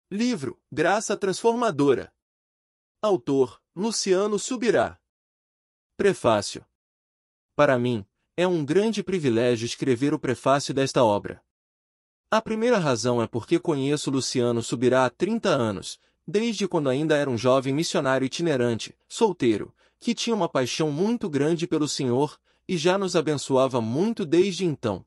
Livro, Graça Transformadora. Autor, Luciano Subirá. Prefácio. Para mim, é um grande privilégio escrever o prefácio desta obra. A primeira razão é porque conheço Luciano Subirá há 30 anos, desde quando ainda era um jovem missionário itinerante, solteiro, que tinha uma paixão muito grande pelo Senhor, e já nos abençoava muito desde então.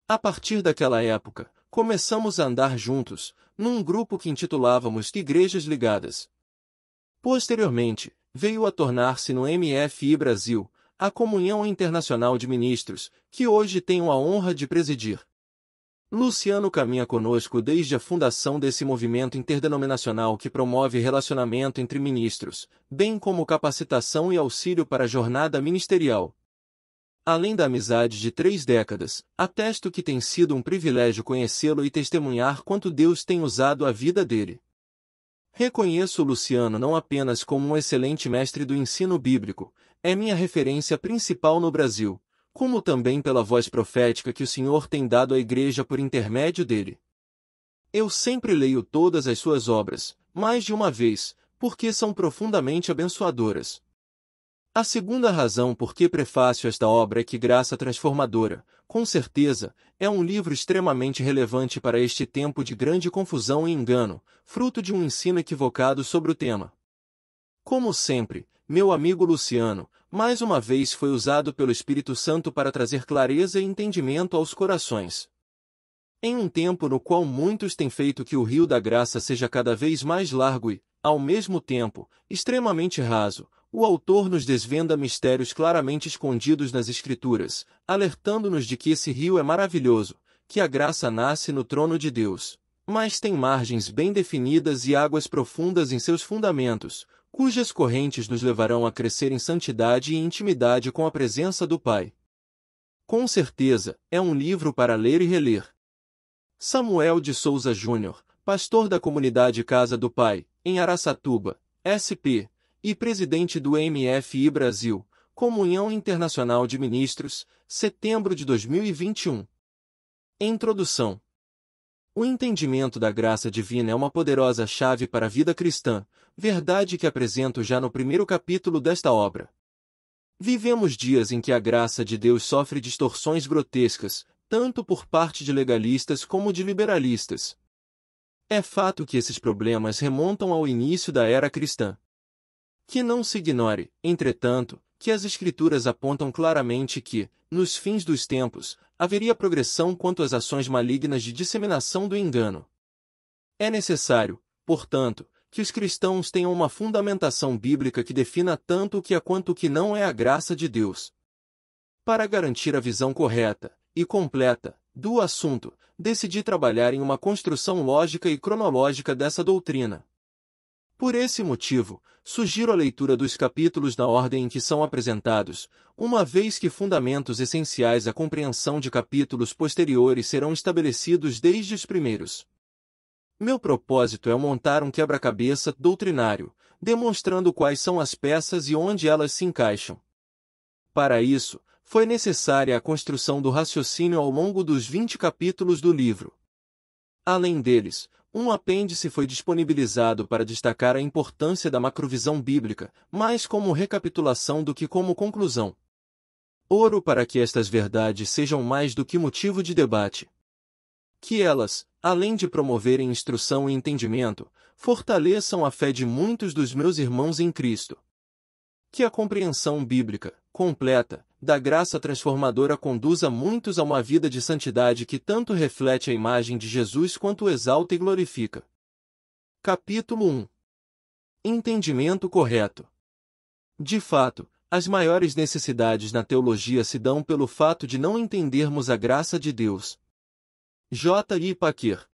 A partir daquela época, começamos a andar juntos, num grupo que intitulávamos Igrejas Ligadas. Posteriormente, veio a tornar-se no MFI Brasil, a Comunhão Internacional de Ministros, que hoje tenho a honra de presidir. Luciano caminha conosco desde a fundação desse movimento interdenominacional que promove relacionamento entre ministros, bem como capacitação e auxílio para a jornada ministerial. Além da amizade de 3 décadas, atesto que tem sido um privilégio conhecê-lo e testemunhar quanto Deus tem usado a vida dele. Reconheço o Luciano não apenas como um excelente mestre do ensino bíblico, é minha referência principal no Brasil, como também pela voz profética que o Senhor tem dado à Igreja por intermédio dele. Eu sempre leio todas as suas obras, mais de uma vez, porque são profundamente abençoadoras. A segunda razão por que prefácio esta obra é que Graça Transformadora, com certeza, é um livro extremamente relevante para este tempo de grande confusão e engano, fruto de um ensino equivocado sobre o tema. Como sempre, meu amigo Luciano, mais uma vez foi usado pelo Espírito Santo para trazer clareza e entendimento aos corações. Em um tempo no qual muitos têm feito que o rio da graça seja cada vez mais largo e, ao mesmo tempo, extremamente raso, o autor nos desvenda mistérios claramente escondidos nas Escrituras, alertando-nos de que esse rio é maravilhoso, que a graça nasce no trono de Deus, mas tem margens bem definidas e águas profundas em seus fundamentos, cujas correntes nos levarão a crescer em santidade e intimidade com a presença do Pai. Com certeza, é um livro para ler e reler. Samuel de Souza Júnior, pastor da comunidade Casa do Pai, em Araçatuba, SP, e presidente do MFI Brasil, Comunhão Internacional de Ministros, setembro de 2021. Introdução. O entendimento da graça divina é uma poderosa chave para a vida cristã, verdade que apresento já no primeiro capítulo desta obra. Vivemos dias em que a graça de Deus sofre distorções grotescas, tanto por parte de legalistas como de liberalistas. É fato que esses problemas remontam ao início da era cristã. Que não se ignore, entretanto, que as Escrituras apontam claramente que, nos fins dos tempos, haveria progressão quanto às ações malignas de disseminação do engano. É necessário, portanto, que os cristãos tenham uma fundamentação bíblica que defina tanto o que é quanto o que não é a graça de Deus. Para garantir a visão correta e completa do assunto, decidi trabalhar em uma construção lógica e cronológica dessa doutrina. Por esse motivo, sugiro a leitura dos capítulos na ordem em que são apresentados, uma vez que fundamentos essenciais à compreensão de capítulos posteriores serão estabelecidos desde os primeiros. Meu propósito é montar um quebra-cabeça doutrinário, demonstrando quais são as peças e onde elas se encaixam. Para isso, foi necessária a construção do raciocínio ao longo dos 20 capítulos do livro. Além deles, um apêndice foi disponibilizado para destacar a importância da macrovisão bíblica, mais como recapitulação do que como conclusão. Oro para que estas verdades sejam mais do que motivo de debate. Que elas, além de promoverem instrução e entendimento, fortaleçam a fé de muitos dos meus irmãos em Cristo. Que a compreensão bíblica, completa, da graça transformadora conduza muitos a uma vida de santidade que tanto reflete a imagem de Jesus quanto o exalta e glorifica. Capítulo 1. Entendimento correto. De fato, as maiores necessidades na teologia se dão pelo fato de não entendermos a graça de Deus. J. I. Packer.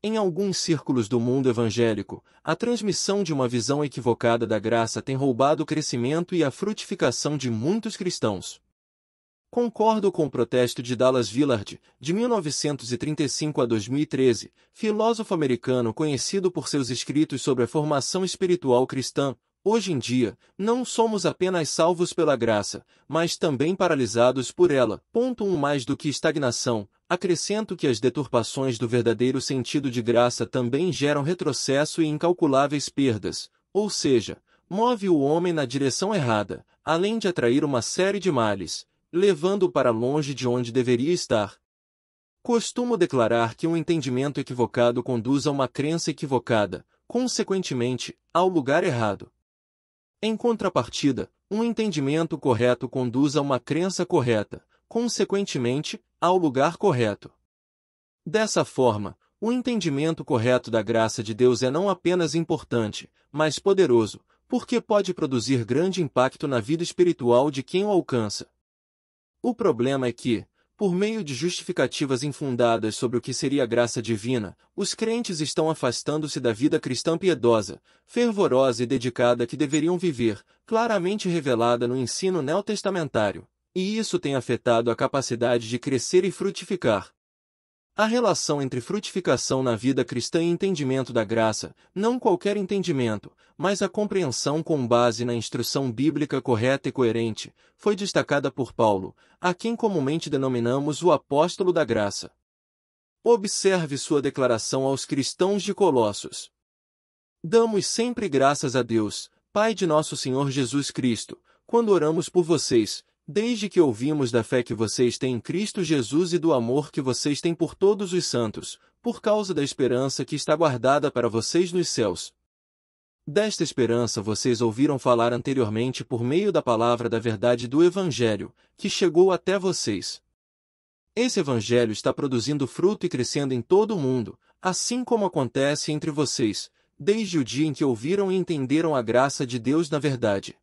Em alguns círculos do mundo evangélico, a transmissão de uma visão equivocada da graça tem roubado o crescimento e a frutificação de muitos cristãos. Concordo com o protesto de Dallas Willard, de 1935 a 2013, filósofo americano conhecido por seus escritos sobre a formação espiritual cristã, Hoje em dia, não somos apenas salvos pela graça, mas também paralisados por ela. Mais do que estagnação, acrescento que as deturpações do verdadeiro sentido de graça também geram retrocesso e incalculáveis perdas, ou seja, move o homem na direção errada, além de atrair uma série de males, levando-o para longe de onde deveria estar. Costumo declarar que um entendimento equivocado conduz a uma crença equivocada, consequentemente, ao lugar errado. Em contrapartida, um entendimento correto conduz a uma crença correta, consequentemente, ao lugar correto. Dessa forma, o entendimento correto da graça de Deus é não apenas importante, mas poderoso, porque pode produzir grande impacto na vida espiritual de quem o alcança. O problema é que, por meio de justificativas infundadas sobre o que seria a graça divina, os crentes estão afastando-se da vida cristã piedosa, fervorosa e dedicada que deveriam viver, claramente revelada no ensino neotestamentário, e isso tem afetado a capacidade de crescer e frutificar. A relação entre frutificação na vida cristã e entendimento da graça, não qualquer entendimento, mas a compreensão com base na instrução bíblica correta e coerente, foi destacada por Paulo, a quem comumente denominamos o apóstolo da graça. Observe sua declaração aos cristãos de Colossos. Damos sempre graças a Deus, Pai de nosso Senhor Jesus Cristo, quando oramos por vocês, desde que ouvimos da fé que vocês têm em Cristo Jesus e do amor que vocês têm por todos os santos, por causa da esperança que está guardada para vocês nos céus. Desta esperança vocês ouviram falar anteriormente por meio da palavra da verdade do Evangelho, que chegou até vocês. Esse Evangelho está produzindo fruto e crescendo em todo o mundo, assim como acontece entre vocês, desde o dia em que ouviram e entenderam a graça de Deus na verdade.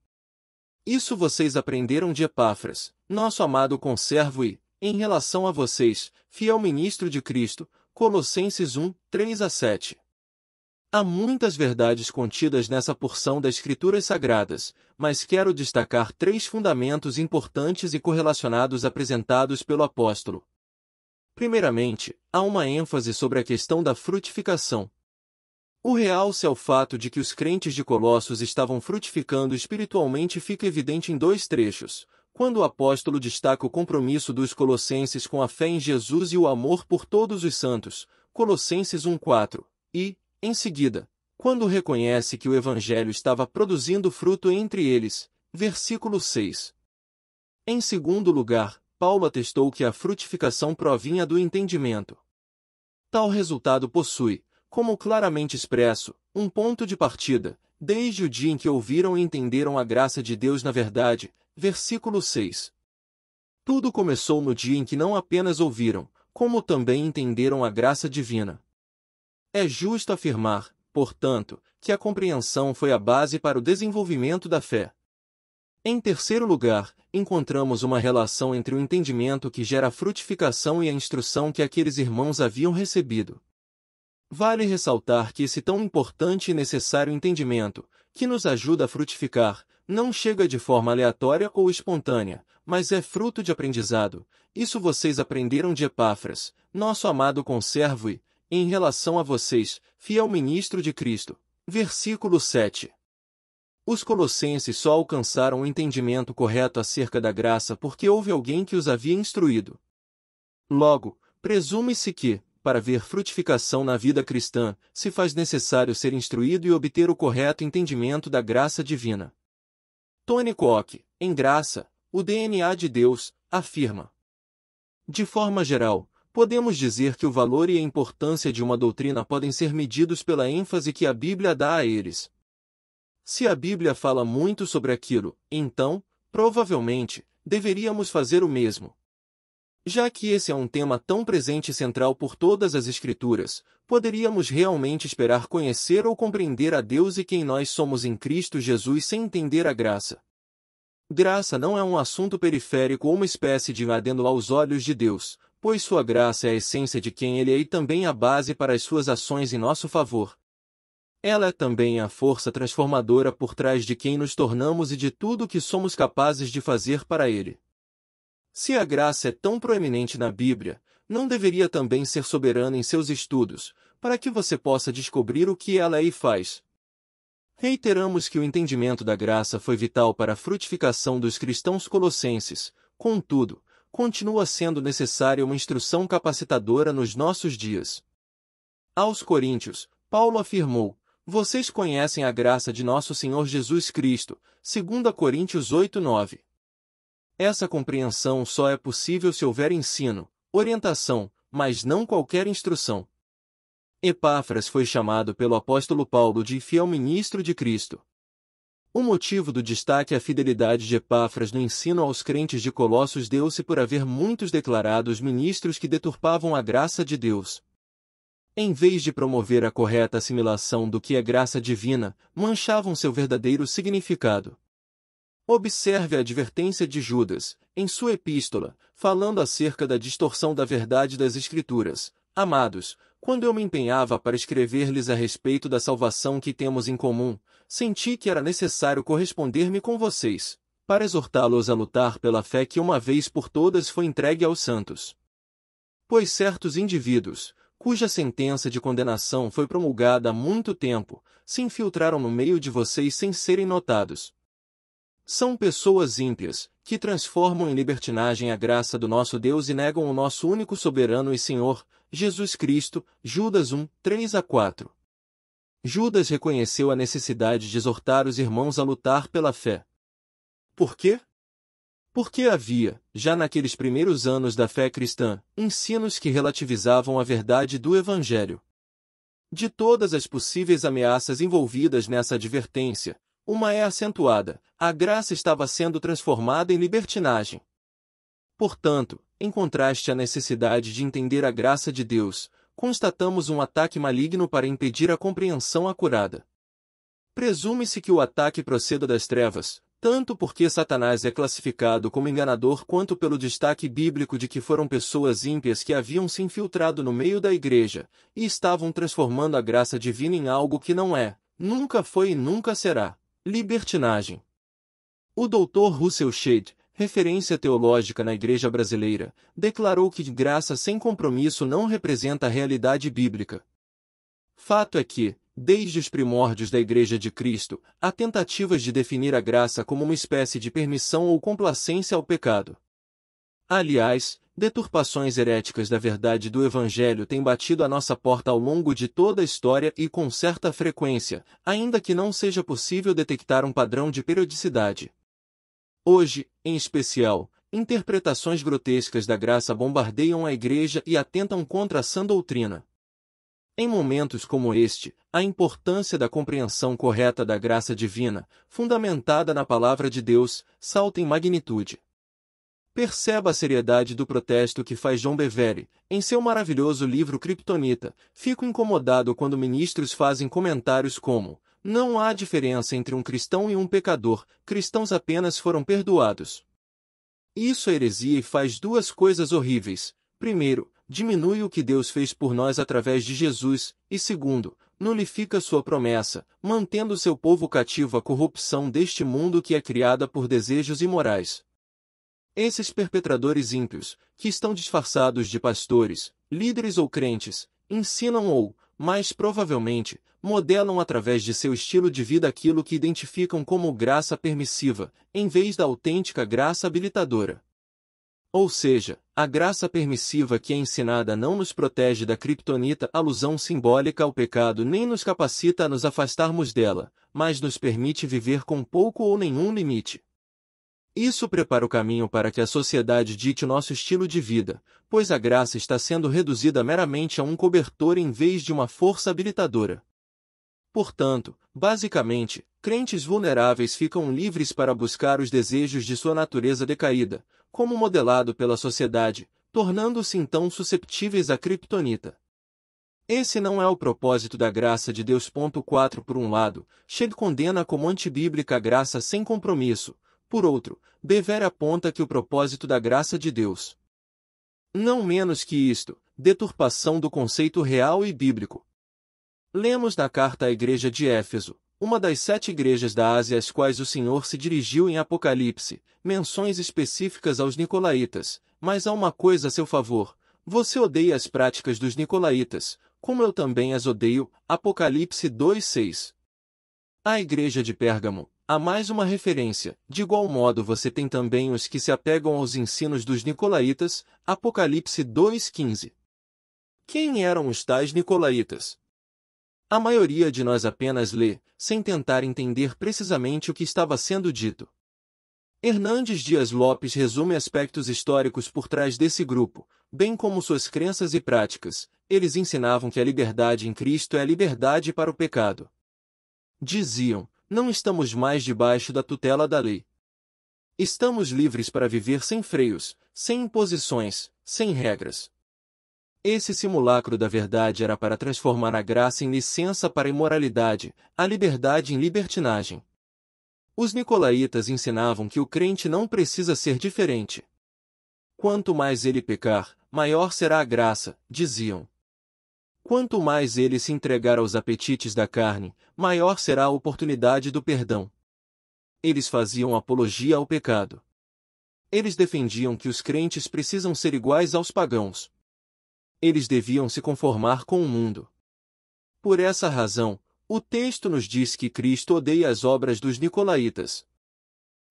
Isso vocês aprenderam de Epáfras, nosso amado conservo e, em relação a vocês, fiel ministro de Cristo, Colossenses 1, 3-7. Há muitas verdades contidas nessa porção das Escrituras Sagradas, mas quero destacar 3 fundamentos importantes e correlacionados apresentados pelo apóstolo. Primeiramente, há uma ênfase sobre a questão da frutificação. O realce ao fato de que os crentes de Colossos estavam frutificando espiritualmente fica evidente em 2 trechos, quando o apóstolo destaca o compromisso dos colossenses com a fé em Jesus e o amor por todos os santos, Colossenses 1:4, e, em seguida, quando reconhece que o Evangelho estava produzindo fruto entre eles, versículo 6. Em segundo lugar, Paulo atestou que a frutificação provinha do entendimento. Tal resultado possui, como claramente expresso, um ponto de partida, desde o dia em que ouviram e entenderam a graça de Deus na verdade, versículo 6. Tudo começou no dia em que não apenas ouviram, como também entenderam a graça divina. É justo afirmar, portanto, que a compreensão foi a base para o desenvolvimento da fé. Em terceiro lugar, encontramos uma relação entre o entendimento que gera a frutificação e a instrução que aqueles irmãos haviam recebido. Vale ressaltar que esse tão importante e necessário entendimento, que nos ajuda a frutificar, não chega de forma aleatória ou espontânea, mas é fruto de aprendizado. Isso vocês aprenderam de Epáfras, nosso amado conservo e, em relação a vocês, fiel ministro de Cristo. Versículo 7. Os colossenses só alcançaram o entendimento correto acerca da graça porque houve alguém que os havia instruído. Logo, presume-se que, para ver frutificação na vida cristã, se faz necessário ser instruído e obter o correto entendimento da graça divina. Tony Koch, em Graça, o DNA de Deus, afirma. De forma geral, podemos dizer que o valor e a importância de uma doutrina podem ser medidos pela ênfase que a Bíblia dá a eles. Se a Bíblia fala muito sobre aquilo, então, provavelmente, deveríamos fazer o mesmo. Já que esse é um tema tão presente e central por todas as Escrituras, poderíamos realmente esperar conhecer ou compreender a Deus e quem nós somos em Cristo Jesus sem entender a graça. Graça não é um assunto periférico ou uma espécie de adendo aos olhos de Deus, pois sua graça é a essência de quem Ele é e também a base para as suas ações em nosso favor. Ela é também a força transformadora por trás de quem nos tornamos e de tudo o que somos capazes de fazer para Ele. Se a graça é tão proeminente na Bíblia, não deveria também ser soberana em seus estudos, para que você possa descobrir o que ela é e faz. Reiteramos que o entendimento da graça foi vital para a frutificação dos cristãos colossenses, contudo, continua sendo necessária uma instrução capacitadora nos nossos dias. Aos Coríntios, Paulo afirmou: vocês conhecem a graça de nosso Senhor Jesus Cristo, 2 Coríntios 8:9. Essa compreensão só é possível se houver ensino, orientação, mas não qualquer instrução. Epáfras foi chamado pelo apóstolo Paulo de fiel ministro de Cristo. O motivo do destaque é a fidelidade de Epáfras no ensino aos crentes de Colossos deu-se por haver muitos declarados ministros que deturpavam a graça de Deus. Em vez de promover a correta assimilação do que é graça divina, manchavam seu verdadeiro significado. Observe a advertência de Judas, em sua epístola, falando acerca da distorção da verdade das Escrituras. Amados, quando eu me empenhava para escrever-lhes a respeito da salvação que temos em comum, senti que era necessário corresponder-me com vocês, para exortá-los a lutar pela fé que uma vez por todas foi entregue aos santos. Pois certos indivíduos, cuja sentença de condenação foi promulgada há muito tempo, se infiltraram no meio de vocês sem serem notados. São pessoas ímpias, que transformam em libertinagem a graça do nosso Deus e negam o nosso único soberano e Senhor, Jesus Cristo. Judas 1, 3-4. Judas reconheceu a necessidade de exortar os irmãos a lutar pela fé. Por quê? Porque havia, já naqueles primeiros anos da fé cristã, ensinos que relativizavam a verdade do Evangelho. De todas as possíveis ameaças envolvidas nessa advertência, uma é acentuada: a graça estava sendo transformada em libertinagem. Portanto, em contraste à necessidade de entender a graça de Deus, constatamos um ataque maligno para impedir a compreensão acurada. Presume-se que o ataque proceda das trevas, tanto porque Satanás é classificado como enganador quanto pelo destaque bíblico de que foram pessoas ímpias que haviam se infiltrado no meio da igreja, e estavam transformando a graça divina em algo que não é, nunca foi e nunca será: libertinagem. O Dr. Russell Shedd, referência teológica na Igreja Brasileira, declarou que graça sem compromisso não representa a realidade bíblica. Fato é que, desde os primórdios da Igreja de Cristo, há tentativas de definir a graça como uma espécie de permissão ou complacência ao pecado. Aliás, deturpações heréticas da verdade do Evangelho têm batido à nossa porta ao longo de toda a história e com certa frequência, ainda que não seja possível detectar um padrão de periodicidade. Hoje, em especial, interpretações grotescas da graça bombardeiam a Igreja e atentam contra a sã doutrina. Em momentos como este, a importância da compreensão correta da graça divina, fundamentada na Palavra de Deus, salta em magnitude. Perceba a seriedade do protesto que faz John Bevere, em seu maravilhoso livro Kryptonita. Fico incomodado quando ministros fazem comentários como: não há diferença entre um cristão e um pecador, cristãos apenas foram perdoados. Isso é heresia e faz duas coisas horríveis. Primeiro, diminui o que Deus fez por nós através de Jesus, e segundo, nulifica sua promessa, mantendo seu povo cativo à corrupção deste mundo que é criada por desejos imorais. Esses perpetradores ímpios, que estão disfarçados de pastores, líderes ou crentes, ensinam ou, mais provavelmente, modelam através de seu estilo de vida aquilo que identificam como graça permissiva, em vez da autêntica graça habilitadora. Ou seja, a graça permissiva que é ensinada não nos protege da criptonita, alusão simbólica ao pecado, nem nos capacita a nos afastarmos dela, mas nos permite viver com pouco ou nenhum limite. Isso prepara o caminho para que a sociedade dite o nosso estilo de vida, pois a graça está sendo reduzida meramente a um cobertor em vez de uma força habilitadora. Portanto, basicamente, crentes vulneráveis ficam livres para buscar os desejos de sua natureza decaída, como modelado pela sociedade, tornando-se então susceptíveis à criptonita. Esse não é o propósito da graça de Deus. 4 Por um lado, Shedd condena como antibíblica a graça sem compromisso. Por outro, Bevere aponta que o propósito da graça de Deus, não menos que isto, deturpação do conceito real e bíblico. Lemos na carta à igreja de Éfeso, uma das 7 igrejas da Ásia às quais o Senhor se dirigiu em Apocalipse, menções específicas aos nicolaítas, mas há uma coisa a seu favor: você odeia as práticas dos nicolaítas, como eu também as odeio. Apocalipse 2:6. A igreja de Pérgamo, há mais uma referência. De igual modo você tem também os que se apegam aos ensinos dos nicolaítas, Apocalipse 2:15. Quem eram os tais nicolaítas? A maioria de nós apenas lê, sem tentar entender precisamente o que estava sendo dito. Hernandes Dias Lopes resume aspectos históricos por trás desse grupo, bem como suas crenças e práticas. Eles ensinavam que a liberdade em Cristo é a liberdade para o pecado. Diziam, não estamos mais debaixo da tutela da lei. Estamos livres para viver sem freios, sem imposições, sem regras. Esse simulacro da verdade era para transformar a graça em licença para a imoralidade, a liberdade em libertinagem. Os nicolaítas ensinavam que o crente não precisa ser diferente. Quanto mais ele pecar, maior será a graça, diziam. Quanto mais ele se entregar aos apetites da carne, maior será a oportunidade do perdão. Eles faziam apologia ao pecado. Eles defendiam que os crentes precisam ser iguais aos pagãos. Eles deviam se conformar com o mundo. Por essa razão, o texto nos diz que Cristo odeia as obras dos nicolaítas.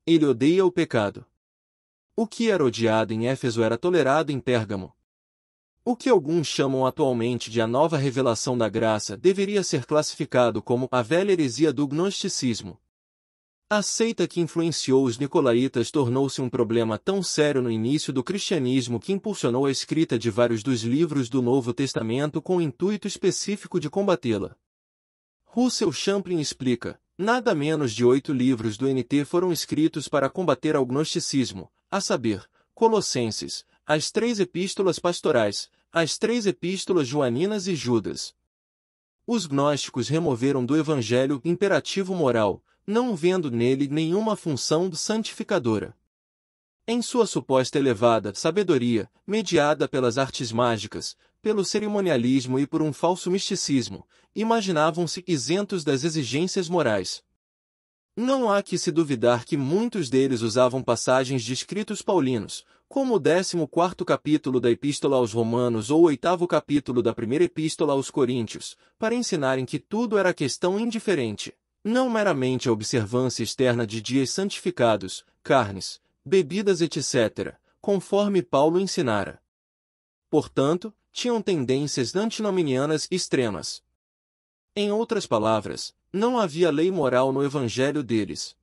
Ele odeia o pecado. O que era odiado em Éfeso era tolerado em Pérgamo. O que alguns chamam atualmente de a nova revelação da graça deveria ser classificado como a velha heresia do gnosticismo. A seita que influenciou os nicolaítas tornou-se um problema tão sério no início do cristianismo que impulsionou a escrita de vários dos livros do Novo Testamento com o intuito específico de combatê-la. Russell Champlin explica, nada menos de 8 livros do NT foram escritos para combater ao gnosticismo, a saber, Colossenses, as 3 epístolas pastorais, as 3 epístolas joaninas e Judas. Os gnósticos removeram do evangelho o imperativo moral, não vendo nele nenhuma função santificadora. Em sua suposta elevada sabedoria, mediada pelas artes mágicas, pelo cerimonialismo e por um falso misticismo, imaginavam-se isentos das exigências morais. Não há que se duvidar que muitos deles usavam passagens de escritos paulinos, como o 14º capítulo da Epístola aos Romanos ou o 8º capítulo da primeira Epístola aos Coríntios, para ensinarem que tudo era questão indiferente, não meramente a observância externa de dias santificados, carnes, bebidas etc., conforme Paulo ensinara. Portanto, tinham tendências antinominianas extremas. Em outras palavras, não havia lei moral no evangelho deles.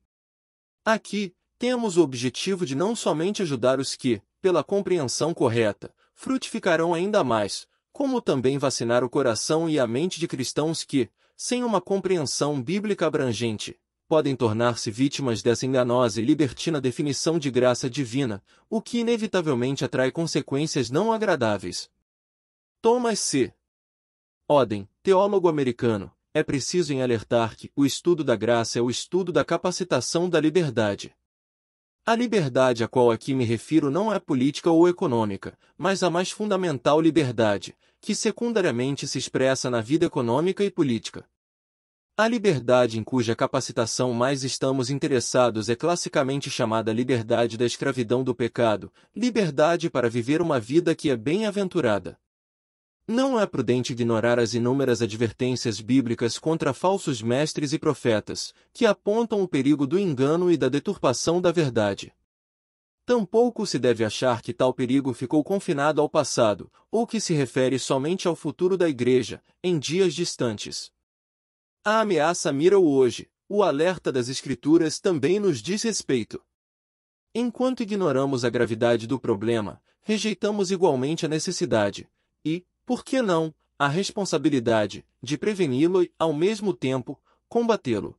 Aqui, temos o objetivo de não somente ajudar os que, pela compreensão correta, frutificarão ainda mais, como também vacinar o coração e a mente de cristãos que, sem uma compreensão bíblica abrangente, podem tornar-se vítimas dessa enganosa e libertina definição de graça divina, o que inevitavelmente atrai consequências não agradáveis. Thomas C. Oden, teólogo americano, é preciso em alertar que o estudo da graça é o estudo da capacitação da liberdade. A liberdade a qual aqui me refiro não é política ou econômica, mas a mais fundamental liberdade, que secundariamente se expressa na vida econômica e política. A liberdade em cuja capacitação mais estamos interessados é classicamente chamada liberdade da escravidão do pecado, liberdade para viver uma vida que é bem-aventurada. Não é prudente ignorar as inúmeras advertências bíblicas contra falsos mestres e profetas, que apontam o perigo do engano e da deturpação da verdade. Tampouco se deve achar que tal perigo ficou confinado ao passado, ou que se refere somente ao futuro da Igreja, em dias distantes. A ameaça mira o hoje, o alerta das Escrituras também nos diz respeito. Enquanto ignoramos a gravidade do problema, rejeitamos igualmente a necessidade, e, por que não, a responsabilidade, de preveni-lo e, ao mesmo tempo, combatê-lo.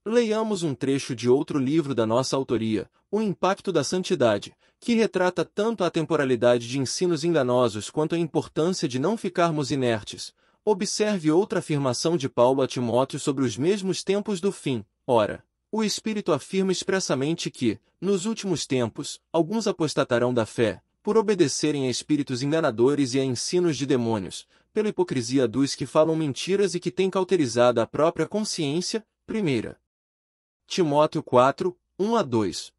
Leiamos um trecho de outro livro da nossa autoria, O Impacto da Santidade, que retrata tanto a temporalidade de ensinos enganosos quanto a importância de não ficarmos inertes. Observe outra afirmação de Paulo a Timóteo sobre os mesmos tempos do fim. Ora, o Espírito afirma expressamente que, nos últimos tempos, alguns apostatarão da fé, por obedecerem a espíritos enganadores e a ensinos de demônios, pela hipocrisia dos que falam mentiras e que têm cauterizado a própria consciência. 1 Timóteo 4, 1-2.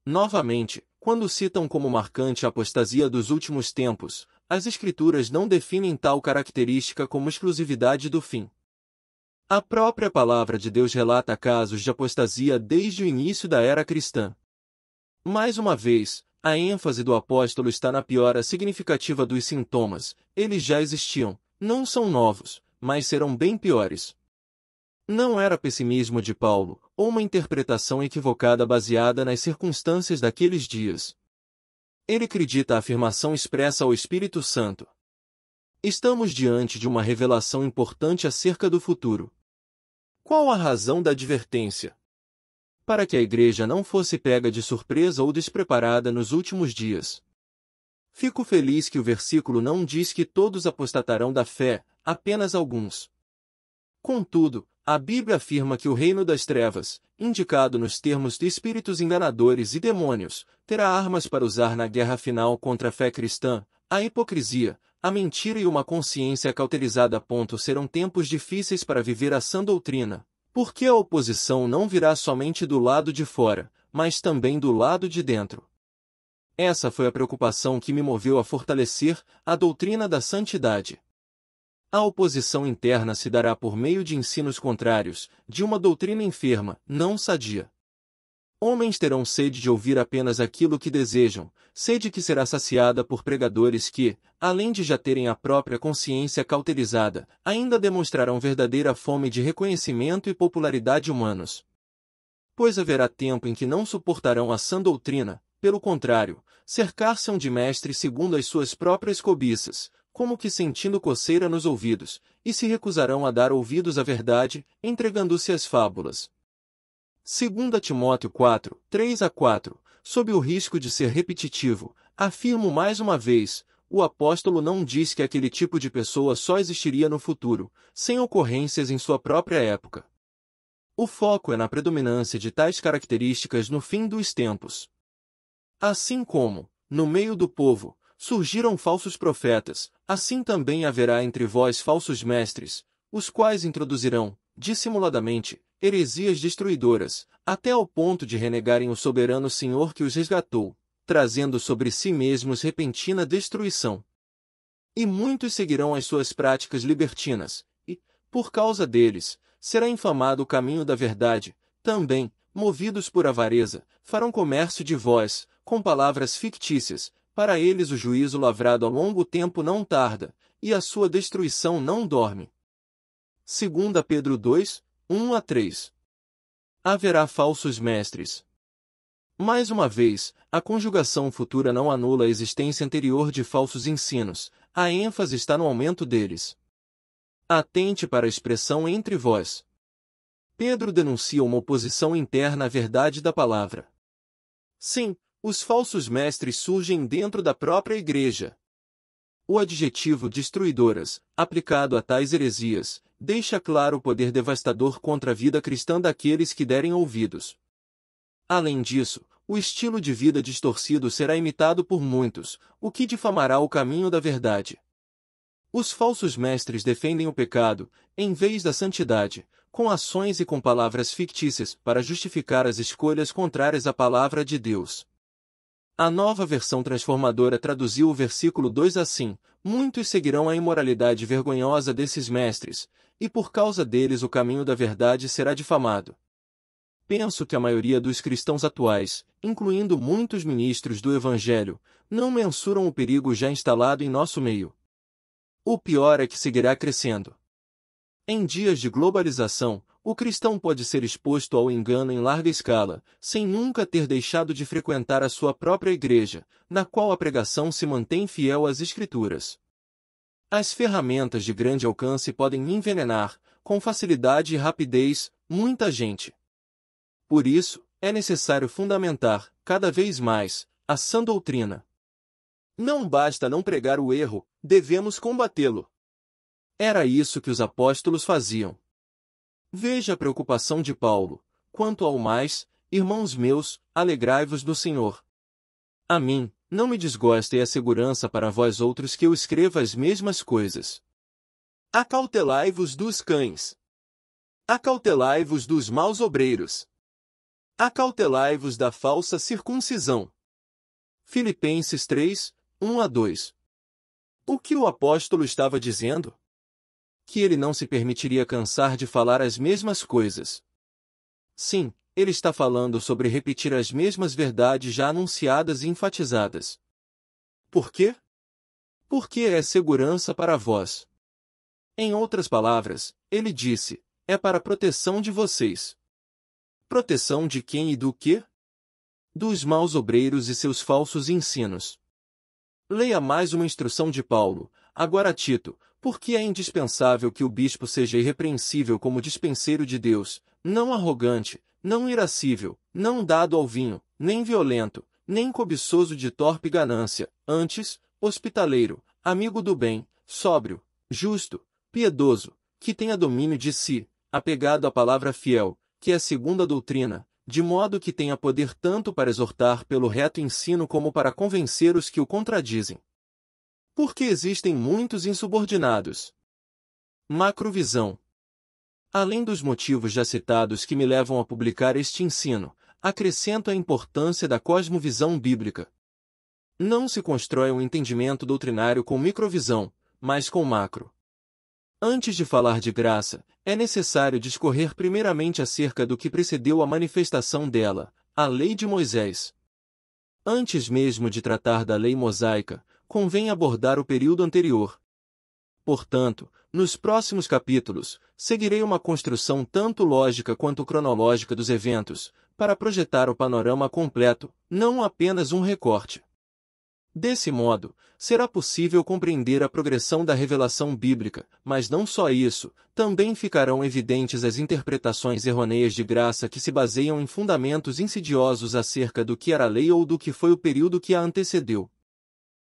Novamente, quando citam como marcante a apostasia dos últimos tempos, as Escrituras não definem tal característica como exclusividade do fim. A própria palavra de Deus relata casos de apostasia desde o início da era cristã. Mais uma vez, a ênfase do apóstolo está na piora significativa dos sintomas. Eles já existiam, não são novos, mas serão bem piores. Não era pessimismo de Paulo, ou uma interpretação equivocada baseada nas circunstâncias daqueles dias. Ele acredita a afirmação expressa ao Espírito Santo. Estamos diante de uma revelação importante acerca do futuro. Qual a razão da advertência? Para que a igreja não fosse pega de surpresa ou despreparada nos últimos dias. Fico feliz que o versículo não diz que todos apostatarão da fé, apenas alguns. Contudo, a Bíblia afirma que o reino das trevas, indicado nos termos de espíritos enganadores e demônios, terá armas para usar na guerra final contra a fé cristã, a hipocrisia, a mentira e uma consciência cauterizada. Serão tempos difíceis para viver a sã doutrina, porque a oposição não virá somente do lado de fora, mas também do lado de dentro. Essa foi a preocupação que me moveu a fortalecer a doutrina da santidade. A oposição interna se dará por meio de ensinos contrários, de uma doutrina enferma, não sadia. Homens terão sede de ouvir apenas aquilo que desejam, sede que será saciada por pregadores que, além de já terem a própria consciência cauterizada, ainda demonstrarão verdadeira fome de reconhecimento e popularidade humanos. Pois haverá tempo em que não suportarão a sã doutrina, pelo contrário, cercar-se-ão de mestres segundo as suas próprias cobiças, como que sentindo coceira nos ouvidos, e se recusarão a dar ouvidos à verdade, entregando-se às fábulas. 2 Timóteo 4, 3-4, sob o risco de ser repetitivo, afirmo mais uma vez, o apóstolo não diz que aquele tipo de pessoa só existiria no futuro, sem ocorrências em sua própria época. O foco é na predominância de tais características no fim dos tempos. Assim como, no meio do povo, surgiram falsos profetas, assim também haverá entre vós falsos mestres, os quais introduzirão, dissimuladamente, heresias destruidoras, até ao ponto de renegarem o soberano Senhor que os resgatou, trazendo sobre si mesmos repentina destruição. E muitos seguirão as suas práticas libertinas, e, por causa deles, será infamado o caminho da verdade. Também, movidos por avareza, farão comércio de vós, com palavras fictícias. Para eles o juízo lavrado a longo tempo não tarda, e a sua destruição não dorme. 2 Pedro 2, 1-3. Haverá falsos mestres. Mais uma vez, a conjugação futura não anula a existência anterior de falsos ensinos, a ênfase está no aumento deles. Atente para a expressão entre vós. Pedro denuncia uma oposição interna à verdade da palavra. Sim, os falsos mestres surgem dentro da própria igreja. O adjetivo destruidoras, aplicado a tais heresias, deixa claro o poder devastador contra a vida cristã daqueles que derem ouvidos. Além disso, o estilo de vida distorcido será imitado por muitos, o que difamará o caminho da verdade. Os falsos mestres defendem o pecado, em vez da santidade, com ações e com palavras fictícias, para justificar as escolhas contrárias à palavra de Deus. A Nova Versão Transformadora traduziu o versículo 2 assim: muitos seguirão a imoralidade vergonhosa desses mestres, e por causa deles o caminho da verdade será difamado. Penso que a maioria dos cristãos atuais, incluindo muitos ministros do Evangelho, não mensuram o perigo já instalado em nosso meio. O pior é que seguirá crescendo. Em dias de globalização, o cristão pode ser exposto ao engano em larga escala, sem nunca ter deixado de frequentar a sua própria igreja, na qual a pregação se mantém fiel às Escrituras. As ferramentas de grande alcance podem envenenar, com facilidade e rapidez, muita gente. Por isso, é necessário fundamentar, cada vez mais, a sã doutrina. Não basta não pregar o erro, devemos combatê-lo. Era isso que os apóstolos faziam. Veja a preocupação de Paulo. Quanto ao mais, irmãos meus, alegrai-vos no Senhor. A mim, não me desgosta e a segurança para vós outros que eu escreva as mesmas coisas. Acautelai-vos dos cães. Acautelai-vos dos maus obreiros. Acautelai-vos da falsa circuncisão. Filipenses 3, 1-2. O que o apóstolo estava dizendo? que ele não se permitiria cansar de falar as mesmas coisas. Sim, ele está falando sobre repetir as mesmas verdades já anunciadas e enfatizadas. Por quê? Porque é segurança para vós. Em outras palavras, ele disse, é para a proteção de vocês. Proteção de quem e do quê? Dos maus obreiros e seus falsos ensinos. Leia mais uma instrução de Paulo, agora Tito, porque é indispensável que o bispo seja irrepreensível como dispenseiro de Deus, não arrogante, não irascível, não dado ao vinho, nem violento, nem cobiçoso de torpe ganância, antes, hospitaleiro, amigo do bem, sóbrio, justo, piedoso, que tenha domínio de si, apegado à palavra fiel, que é segundo a doutrina, de modo que tenha poder tanto para exortar pelo reto ensino como para convencer os que o contradizem. Porque existem muitos insubordinados. Macrovisão. Além dos motivos já citados que me levam a publicar este ensino, acrescento a importância da cosmovisão bíblica. Não se constrói um entendimento doutrinário com microvisão, mas com macro. Antes de falar de graça, é necessário discorrer primeiramente acerca do que precedeu a manifestação dela, a lei de Moisés. Antes mesmo de tratar da lei mosaica, convém abordar o período anterior. Portanto, nos próximos capítulos, seguirei uma construção tanto lógica quanto cronológica dos eventos, para projetar o panorama completo, não apenas um recorte. Desse modo, será possível compreender a progressão da revelação bíblica, mas não só isso, também ficarão evidentes as interpretações errôneas de graça que se baseiam em fundamentos insidiosos acerca do que era a lei ou do que foi o período que a antecedeu.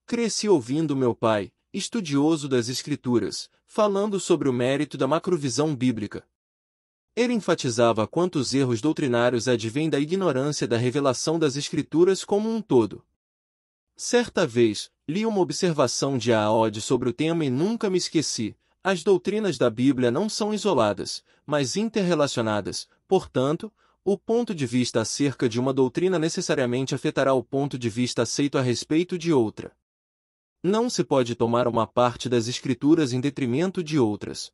Cresci ouvindo meu pai, estudioso das Escrituras, falando sobre o mérito da macrovisão bíblica. Ele enfatizava quantos erros doutrinários advêm da ignorância da revelação das Escrituras como um todo. Certa vez, li uma observação de Aod sobre o tema e nunca me esqueci. As doutrinas da Bíblia não são isoladas, mas interrelacionadas, portanto, o ponto de vista acerca de uma doutrina necessariamente afetará o ponto de vista aceito a respeito de outra. Não se pode tomar uma parte das Escrituras em detrimento de outras.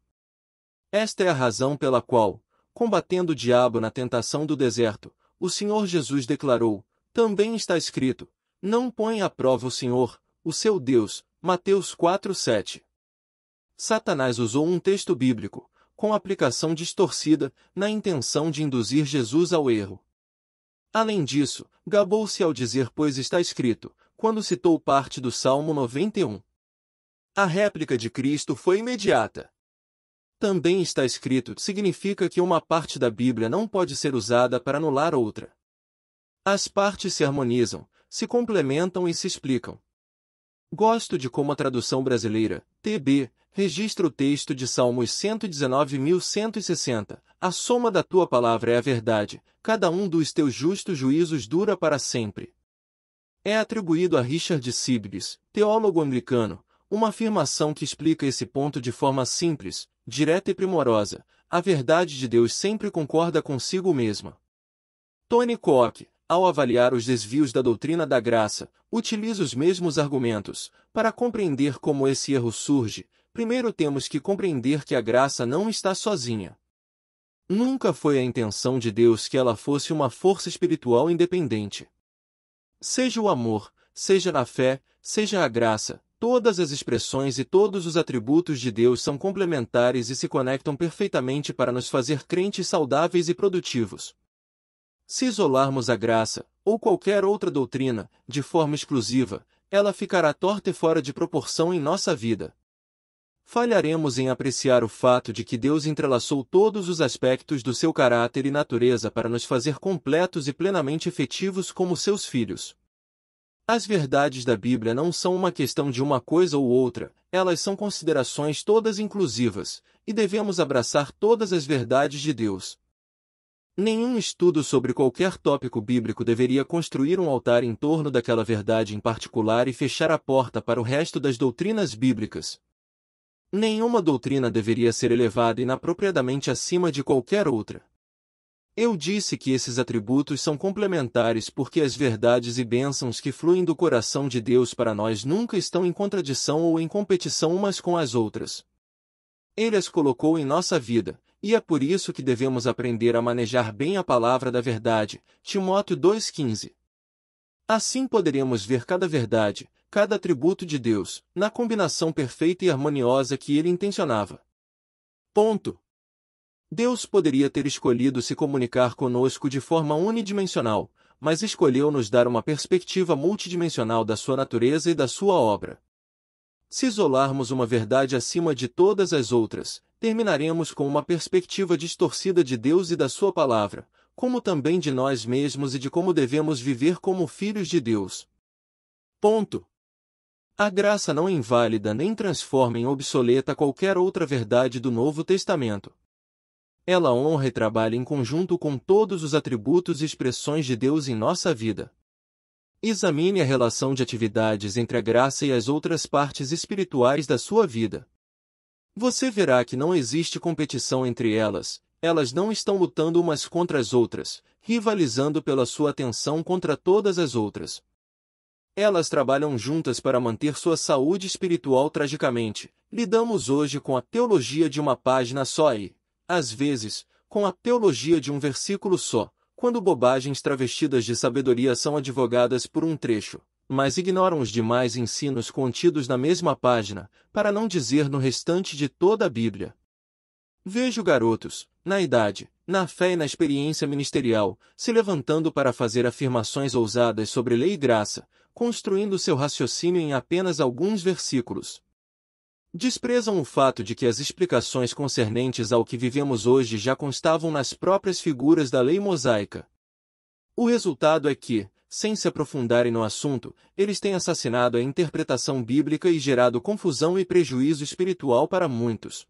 Esta é a razão pela qual, combatendo o diabo na tentação do deserto, o Senhor Jesus declarou, também está escrito, não põe à prova o Senhor, o seu Deus, Mateus 4:7. Satanás usou um texto bíblico, com aplicação distorcida, na intenção de induzir Jesus ao erro. Além disso, gabou-se ao dizer pois está escrito, quando citou parte do Salmo 91. A réplica de Cristo foi imediata. Também está escrito significa que uma parte da Bíblia não pode ser usada para anular outra. As partes se harmonizam, se complementam e se explicam. Gosto de como a tradução brasileira, TB, registra o texto de Salmos 119.160. A soma da tua palavra é a verdade, cada um dos teus justos juízos dura para sempre. É atribuído a Richard Sibbes, teólogo anglicano, uma afirmação que explica esse ponto de forma simples, direta e primorosa. A verdade de Deus sempre concorda consigo mesma. Tony Koch, ao avaliar os desvios da doutrina da graça, utiliza os mesmos argumentos. Para compreender como esse erro surge, primeiro temos que compreender que a graça não está sozinha. Nunca foi a intenção de Deus que ela fosse uma força espiritual independente. Seja o amor, seja a fé, seja a graça, todas as expressões e todos os atributos de Deus são complementares e se conectam perfeitamente para nos fazer crentes saudáveis e produtivos. Se isolarmos a graça, ou qualquer outra doutrina, de forma exclusiva, ela ficará torta e fora de proporção em nossa vida. Falharemos em apreciar o fato de que Deus entrelaçou todos os aspectos do seu caráter e natureza para nos fazer completos e plenamente efetivos como seus filhos. As verdades da Bíblia não são uma questão de uma coisa ou outra, elas são considerações todas inclusivas, e devemos abraçar todas as verdades de Deus. Nenhum estudo sobre qualquer tópico bíblico deveria construir um altar em torno daquela verdade em particular e fechar a porta para o resto das doutrinas bíblicas. Nenhuma doutrina deveria ser elevada inapropriadamente acima de qualquer outra. Eu disse que esses atributos são complementares porque as verdades e bênçãos que fluem do coração de Deus para nós nunca estão em contradição ou em competição umas com as outras. Ele as colocou em nossa vida, e é por isso que devemos aprender a manejar bem a palavra da verdade. Timóteo 2,15. Assim poderemos ver cada verdade, cada atributo de Deus, na combinação perfeita e harmoniosa que ele intencionava. Ponto. Deus poderia ter escolhido se comunicar conosco de forma unidimensional, mas escolheu nos dar uma perspectiva multidimensional da sua natureza e da sua obra. Se isolarmos uma verdade acima de todas as outras, terminaremos com uma perspectiva distorcida de Deus e da sua palavra, como também de nós mesmos e de como devemos viver como filhos de Deus. Ponto. A graça não inválida nem transforma em obsoleta qualquer outra verdade do Novo Testamento. Ela honra e trabalha em conjunto com todos os atributos e expressões de Deus em nossa vida. Examine a relação de atividades entre a graça e as outras partes espirituais da sua vida. Você verá que não existe competição entre elas, elas não estão lutando umas contra as outras, rivalizando pela sua atenção contra todas as outras. Elas trabalham juntas para manter sua saúde espiritual tragicamente. Lidamos hoje com a teologia de uma página só e, às vezes, com a teologia de um versículo só, quando bobagens travestidas de sabedoria são advogadas por um trecho, mas ignoram os demais ensinos contidos na mesma página, para não dizer no restante de toda a Bíblia. Vejo garotos, na idade, na fé e na experiência ministerial, se levantando para fazer afirmações ousadas sobre lei e graça, construindo seu raciocínio em apenas alguns versículos. Desprezam o fato de que as explicações concernentes ao que vivemos hoje já constavam nas próprias figuras da lei mosaica. O resultado é que, sem se aprofundarem no assunto, eles têm assassinado a interpretação bíblica e gerado confusão e prejuízo espiritual para muitos.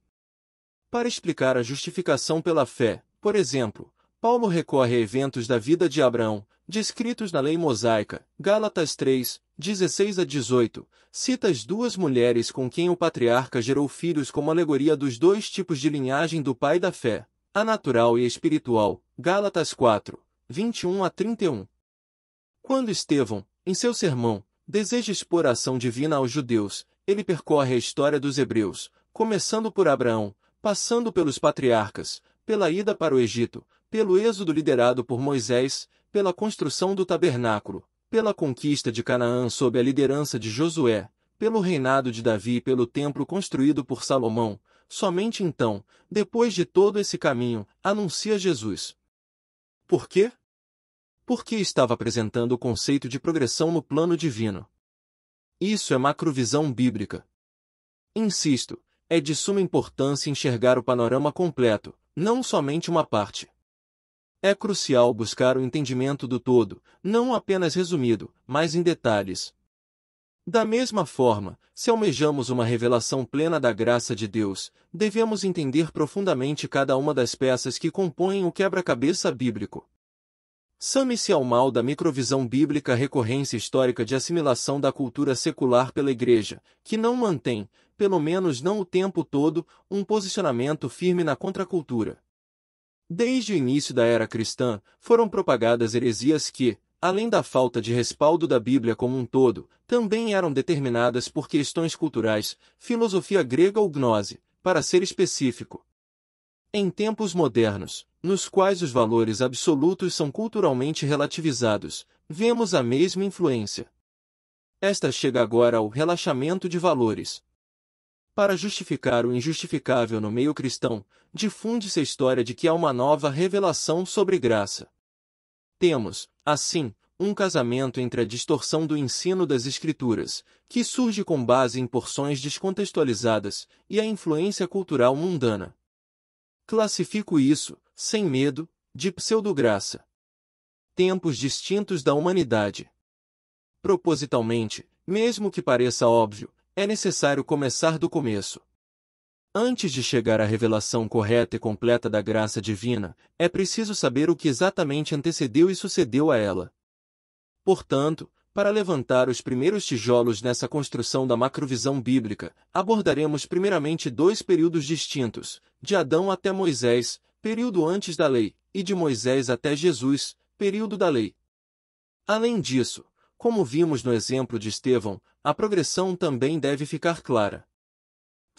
Para explicar a justificação pela fé, por exemplo, Paulo recorre a eventos da vida de Abraão, descritos na lei mosaica, Gálatas 3, 16 a 18, cita as duas mulheres com quem o patriarca gerou filhos como alegoria dos dois tipos de linhagem do pai da fé, a natural e a espiritual, Gálatas 4, 21 a 31. Quando Estevão, em seu sermão, deseja expor a ação divina aos judeus, ele percorre a história dos hebreus, começando por Abraão, passando pelos patriarcas, pela ida para o Egito, pelo êxodo liderado por Moisés, pela construção do tabernáculo, pela conquista de Canaã sob a liderança de Josué, pelo reinado de Davi e pelo templo construído por Salomão. Somente então, depois de todo esse caminho, anuncia Jesus. Por quê? Porque estava apresentando o conceito de progressão no plano divino. Isso é macrovisão bíblica. Insisto, é de suma importância enxergar o panorama completo, não somente uma parte. É crucial buscar o entendimento do todo, não apenas resumido, mas em detalhes. Da mesma forma, se almejamos uma revelação plena da graça de Deus, devemos entender profundamente cada uma das peças que compõem o quebra-cabeça bíblico. Some-se ao mal da microvisão bíblica a recorrência histórica de assimilação da cultura secular pela Igreja, que não mantém, pelo menos não o tempo todo, um posicionamento firme na contracultura. Desde o início da era cristã, foram propagadas heresias que, além da falta de respaldo da Bíblia como um todo, também eram determinadas por questões culturais, filosofia grega ou gnose, para ser específico. Em tempos modernos, nos quais os valores absolutos são culturalmente relativizados, vemos a mesma influência. Esta chega agora ao relaxamento de valores. Para justificar o injustificável no meio cristão, difunde-se a história de que há uma nova revelação sobre graça. Temos, assim, um casamento entre a distorção do ensino das Escrituras, que surge com base em porções descontextualizadas, e a influência cultural mundana. Classifico isso, sem medo, de pseudo-graça. Tempos distintos da humanidade. Propositalmente, mesmo que pareça óbvio, é necessário começar do começo. Antes de chegar à revelação correta e completa da graça divina, é preciso saber o que exatamente antecedeu e sucedeu a ela. Portanto, para levantar os primeiros tijolos nessa construção da macrovisão bíblica, abordaremos primeiramente dois períodos distintos, de Adão até Moisés, período antes da lei, e de Moisés até Jesus, período da lei. Além disso, como vimos no exemplo de Estevão, a progressão também deve ficar clara.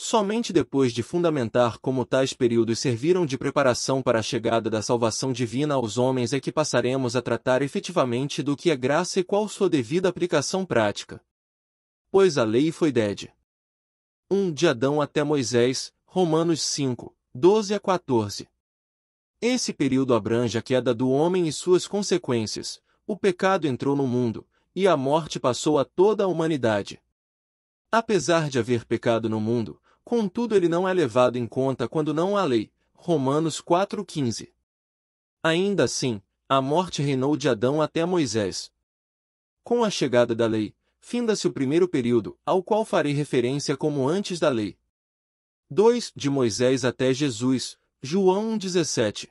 Somente depois de fundamentar como tais períodos serviram de preparação para a chegada da salvação divina aos homens é que passaremos a tratar efetivamente do que é graça e qual sua devida aplicação prática. Pois a lei foi desde 1 de Adão até Moisés, Romanos 5, 12 a 14. Esse período abrange a queda do homem e suas consequências. O pecado entrou no mundo, e a morte passou a toda a humanidade. Apesar de haver pecado no mundo, contudo ele não é levado em conta quando não há lei. Romanos 4,15. Ainda assim, a morte reinou de Adão até Moisés. Com a chegada da lei, finda-se o primeiro período, ao qual farei referência como antes da lei. 2. De Moisés até Jesus, João 1,17.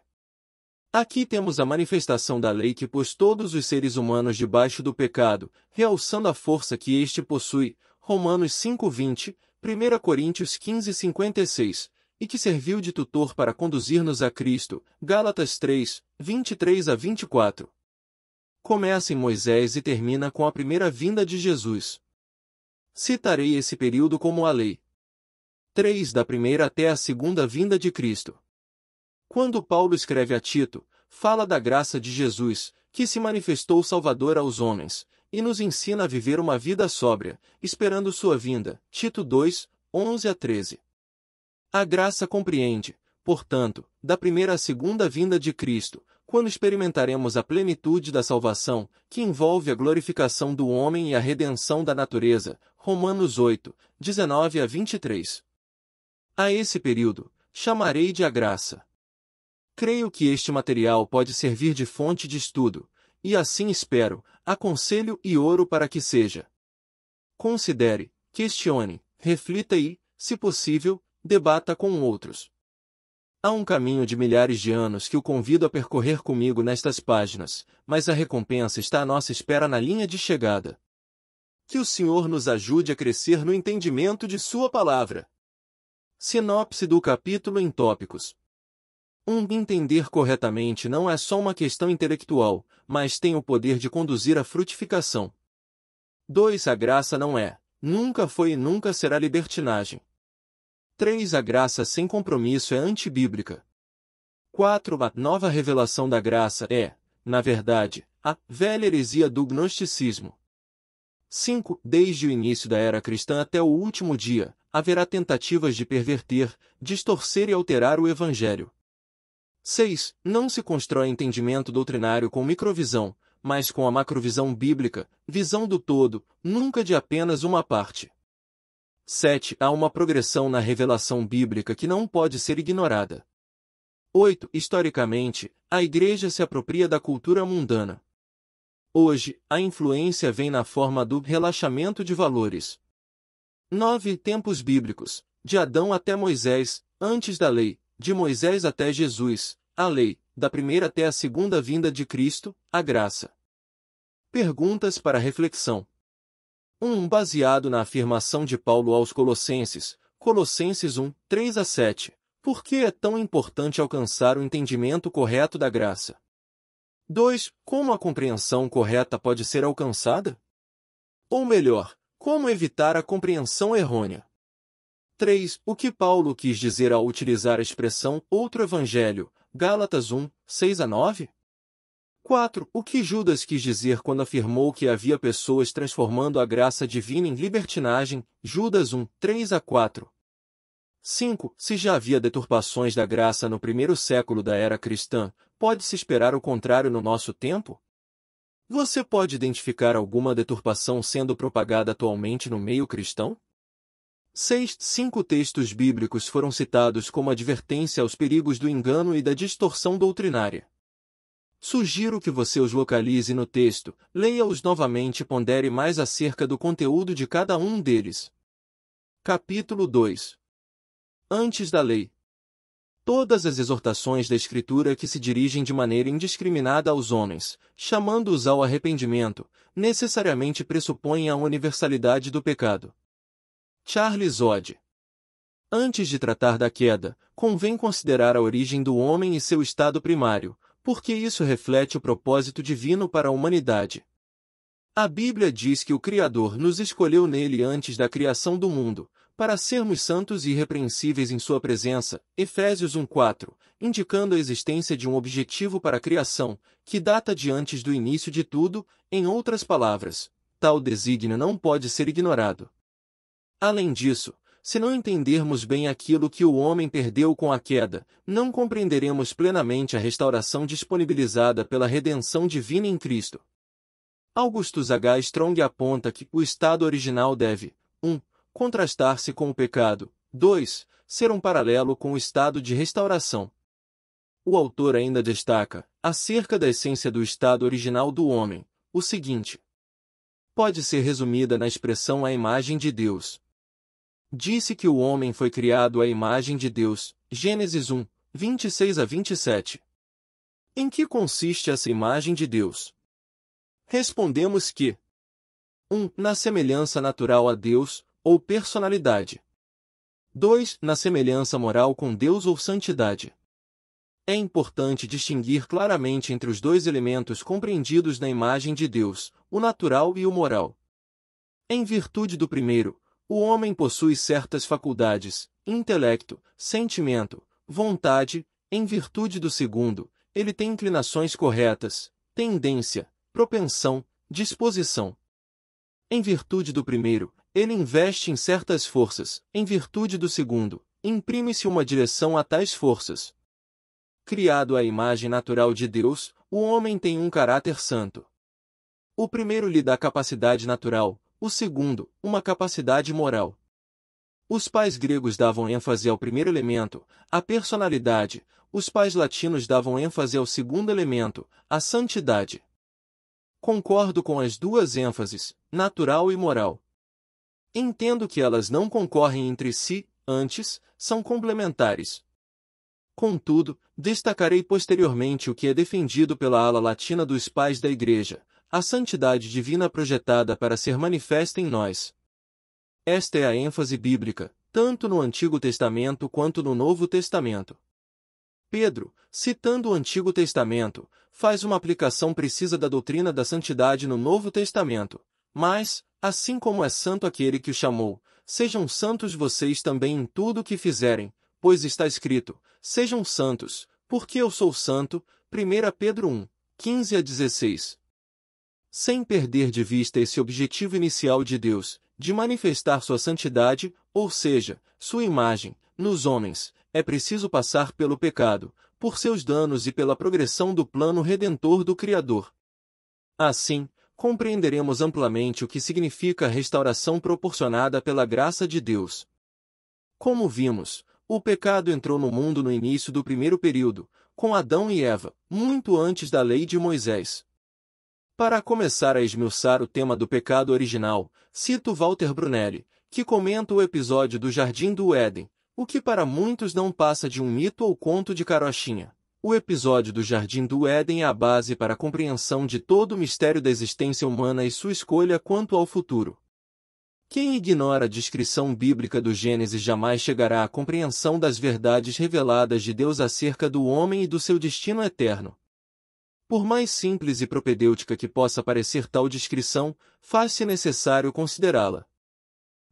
Aqui temos a manifestação da lei que pôs todos os seres humanos debaixo do pecado, realçando a força que este possui, Romanos 5,20, 1 Coríntios 15,56, e que serviu de tutor para conduzir-nos a Cristo, Gálatas 3, 23 a 24. Começa em Moisés e termina com a primeira vinda de Jesus. Citarei esse período como a lei. 3. Da primeira até a segunda vinda de Cristo. Quando Paulo escreve a Tito, fala da graça de Jesus, que se manifestou Salvador aos homens, e nos ensina a viver uma vida sóbria, esperando sua vinda. Tito 2, 11 a 13. A graça compreende, portanto, da primeira à segunda vinda de Cristo, quando experimentaremos a plenitude da salvação, que envolve a glorificação do homem e a redenção da natureza. Romanos 8, 19 a 23. A esse período, chamarei de a graça. Creio que este material pode servir de fonte de estudo, e assim espero, aconselho e oro para que seja. Considere, questione, reflita e, se possível, debata com outros. Há um caminho de milhares de anos que o convido a percorrer comigo nestas páginas, mas a recompensa está à nossa espera na linha de chegada. Que o Senhor nos ajude a crescer no entendimento de Sua palavra. Sinopse do capítulo em tópicos. Entender corretamente não é só uma questão intelectual, mas tem o poder de conduzir à frutificação. 2. A graça não é, nunca foi e nunca será libertinagem. 3. A graça sem compromisso é antibíblica. 4. A nova revelação da graça é, na verdade, a velha heresia do gnosticismo. 5. Desde o início da era cristã até o último dia, haverá tentativas de perverter, distorcer e alterar o Evangelho. 6. Não se constrói entendimento doutrinário com microvisão, mas com a macrovisão bíblica, visão do todo, nunca de apenas uma parte. 7. Há uma progressão na revelação bíblica que não pode ser ignorada. 8. Historicamente, a Igreja se apropria da cultura mundana. Hoje, a influência vem na forma do relaxamento de valores. 9. Tempos bíblicos, de Adão até Moisés, antes da lei, de Moisés até Jesus, a lei, da primeira até a segunda vinda de Cristo, a graça. Perguntas para reflexão. 1. Baseado na afirmação de Paulo aos Colossenses, Colossenses 1, 3 a 7, por que é tão importante alcançar o entendimento correto da graça? 2. Como a compreensão correta pode ser alcançada? Ou melhor, como evitar a compreensão errônea? 3. O que Paulo quis dizer ao utilizar a expressão outro evangelho, Gálatas 1, 6 a 9? 4. O que Judas quis dizer quando afirmou que havia pessoas transformando a graça divina em libertinagem, Judas 1, 3 a 4? 5. Se já havia deturpações da graça no primeiro século da era cristã, pode-se esperar o contrário no nosso tempo? Você pode identificar alguma deturpação sendo propagada atualmente no meio cristão? 6. 5 textos bíblicos foram citados como advertência aos perigos do engano e da distorção doutrinária. Sugiro que você os localize no texto, leia-os novamente e pondere mais acerca do conteúdo de cada um deles. Capítulo 2. Antes da lei. Todas as exortações da Escritura que se dirigem de maneira indiscriminada aos homens, chamando-os ao arrependimento, necessariamente pressupõem a universalidade do pecado. Charles Odd. Antes de tratar da queda, convém considerar a origem do homem e seu estado primário, porque isso reflete o propósito divino para a humanidade. A Bíblia diz que o Criador nos escolheu nele antes da criação do mundo, para sermos santos e irrepreensíveis em sua presença, Efésios 1:4, indicando a existência de um objetivo para a criação, que data de antes do início de tudo, em outras palavras, tal desígnio não pode ser ignorado. Além disso, se não entendermos bem aquilo que o homem perdeu com a queda, não compreenderemos plenamente a restauração disponibilizada pela redenção divina em Cristo. Augustus H. Strong aponta que o estado original deve 1. Contrastar-se com o pecado, 2. Ser um paralelo com o estado de restauração. O autor ainda destaca, acerca da essência do estado original do homem, o seguinte. Pode ser resumida na expressão a imagem de Deus. Disse que o homem foi criado à imagem de Deus, Gênesis 1, 26-27. Em que consiste essa imagem de Deus? Respondemos que 1. Na semelhança natural a Deus, ou personalidade. 2. Na semelhança moral com Deus ou santidade. É importante distinguir claramente entre os dois elementos compreendidos na imagem de Deus, o natural e o moral. Em virtude do primeiro, o homem possui certas faculdades, intelecto, sentimento, vontade. Em virtude do segundo, ele tem inclinações corretas, tendência, propensão, disposição. Em virtude do primeiro, ele investe em certas forças. Em virtude do segundo, imprime-se uma direção a tais forças. Criado à imagem natural de Deus, o homem tem um caráter santo. O primeiro lhe dá capacidade natural, o segundo, uma capacidade moral. Os pais gregos davam ênfase ao primeiro elemento, a personalidade. Os pais latinos davam ênfase ao segundo elemento, a santidade. Concordo com as duas ênfases, natural e moral. Entendo que elas não concorrem entre si, antes, são complementares. Contudo, destacarei posteriormente o que é defendido pela ala latina dos pais da Igreja, a santidade divina projetada para ser manifesta em nós. Esta é a ênfase bíblica, tanto no Antigo Testamento quanto no Novo Testamento. Pedro, citando o Antigo Testamento, faz uma aplicação precisa da doutrina da santidade no Novo Testamento, mas, assim como é santo aquele que o chamou, sejam santos vocês também em tudo o que fizerem, pois está escrito, sejam santos, porque eu sou santo, 1 Pedro 1, 15-16. Sem perder de vista esse objetivo inicial de Deus, de manifestar sua santidade, ou seja, sua imagem, nos homens, é preciso passar pelo pecado, por seus danos e pela progressão do plano redentor do Criador. Assim, compreenderemos amplamente o que significa a restauração proporcionada pela graça de Deus. Como vimos, o pecado entrou no mundo no início do primeiro período, com Adão e Eva, muito antes da lei de Moisés. Para começar a esmiuçar o tema do pecado original, cito Walter Brunelli, que comenta o episódio do Jardim do Éden, o que para muitos não passa de um mito ou conto de carochinha. O episódio do Jardim do Éden é a base para a compreensão de todo o mistério da existência humana e sua escolha quanto ao futuro. Quem ignora a descrição bíblica do Gênesis jamais chegará à compreensão das verdades reveladas de Deus acerca do homem e do seu destino eterno. Por mais simples e propedêutica que possa parecer tal descrição, faz-se necessário considerá-la.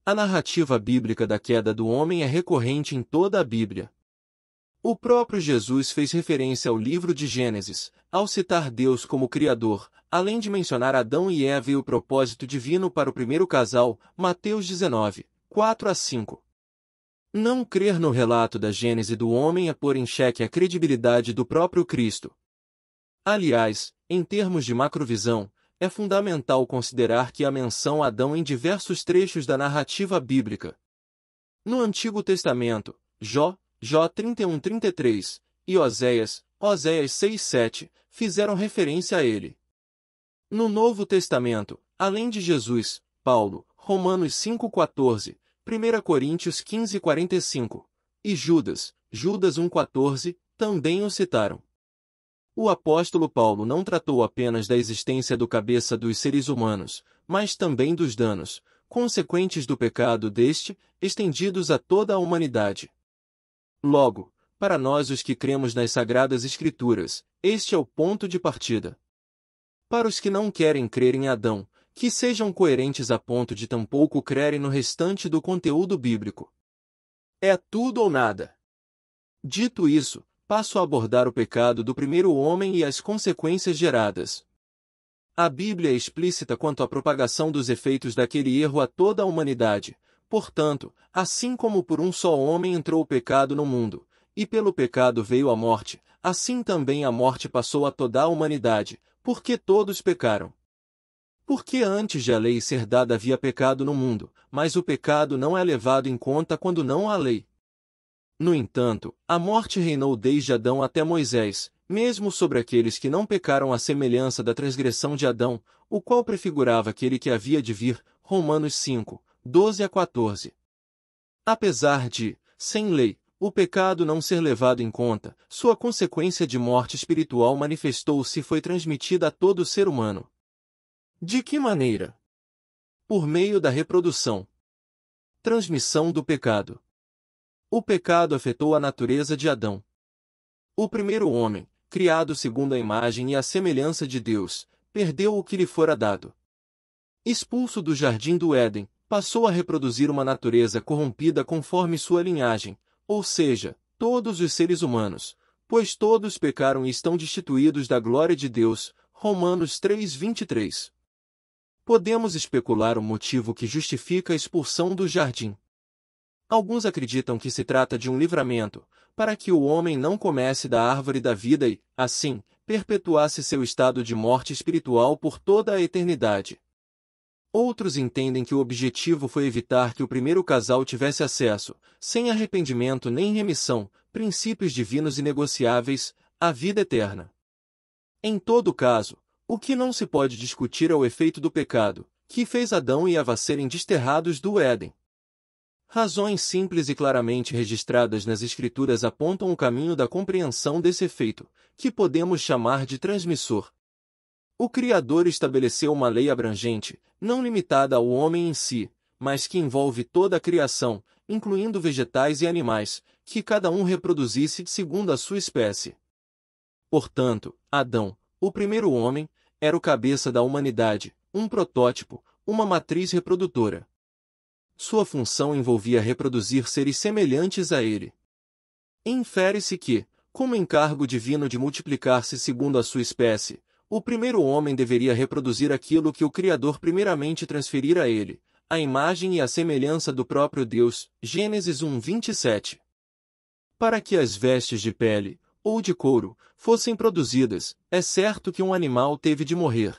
A narrativa bíblica da queda do homem é recorrente em toda a Bíblia. O próprio Jesus fez referência ao livro de Gênesis, ao citar Deus como Criador, além de mencionar Adão e Eva e o propósito divino para o primeiro casal, Mateus 19, 4-5. Não crer no relato da Gênese do homem é pôr em xeque a credibilidade do próprio Cristo. Aliás, em termos de macrovisão, é fundamental considerar que há menção a Adão em diversos trechos da narrativa bíblica. No Antigo Testamento, Jó 31-33, e Oséias 6-7, fizeram referência a ele. No Novo Testamento, além de Jesus, Paulo, Romanos 5,14, 1 Coríntios 15,45, e Judas 1,14, também o citaram. O apóstolo Paulo não tratou apenas da existência do cabeça dos seres humanos, mas também dos danos, consequentes do pecado deste, estendidos a toda a humanidade. Logo, para nós os que cremos nas Sagradas Escrituras, este é o ponto de partida. Para os que não querem crer em Adão, que sejam coerentes a ponto de tampouco crerem no restante do conteúdo bíblico. É tudo ou nada. Dito isso, passo a abordar o pecado do primeiro homem e as consequências geradas. A Bíblia é explícita quanto à propagação dos efeitos daquele erro a toda a humanidade. Portanto, assim como por um só homem entrou o pecado no mundo, e pelo pecado veio a morte, assim também a morte passou a toda a humanidade, porque todos pecaram. Porque antes de a lei ser dada havia pecado no mundo, mas o pecado não é levado em conta quando não há lei. No entanto, a morte reinou desde Adão até Moisés, mesmo sobre aqueles que não pecaram à semelhança da transgressão de Adão, o qual prefigurava aquele que havia de vir, Romanos 5, 12 a 14. Apesar de, sem lei, o pecado não ser levado em conta, sua consequência de morte espiritual manifestou-se e foi transmitida a todo ser humano. De que maneira? Por meio da reprodução. Transmissão do pecado. O pecado afetou a natureza de Adão. O primeiro homem, criado segundo a imagem e a semelhança de Deus, perdeu o que lhe fora dado. Expulso do jardim do Éden, passou a reproduzir uma natureza corrompida conforme sua linhagem, ou seja, todos os seres humanos, pois todos pecaram e estão destituídos da glória de Deus. Romanos 3:23. Podemos especular o motivo que justifica a expulsão do jardim. Alguns acreditam que se trata de um livramento, para que o homem não comesse da árvore da vida e, assim, perpetuasse seu estado de morte espiritual por toda a eternidade. Outros entendem que o objetivo foi evitar que o primeiro casal tivesse acesso, sem arrependimento nem remissão, princípios divinos inegociáveis, à vida eterna. Em todo caso, o que não se pode discutir é o efeito do pecado, que fez Adão e Eva serem desterrados do Éden. Razões simples e claramente registradas nas Escrituras apontam o caminho da compreensão desse efeito, que podemos chamar de transmissor. O Criador estabeleceu uma lei abrangente, não limitada ao homem em si, mas que envolve toda a criação, incluindo vegetais e animais, que cada um reproduzisse segundo a sua espécie. Portanto, Adão, o primeiro homem, era o cabeça da humanidade, um protótipo, uma matriz reprodutora. Sua função envolvia reproduzir seres semelhantes a ele. Infere-se que, como encargo divino de multiplicar-se segundo a sua espécie, o primeiro homem deveria reproduzir aquilo que o Criador primeiramente transferira a ele, a imagem e a semelhança do próprio Deus. Gênesis 1:27. Para que as vestes de pele, ou de couro, fossem produzidas, é certo que um animal teve de morrer.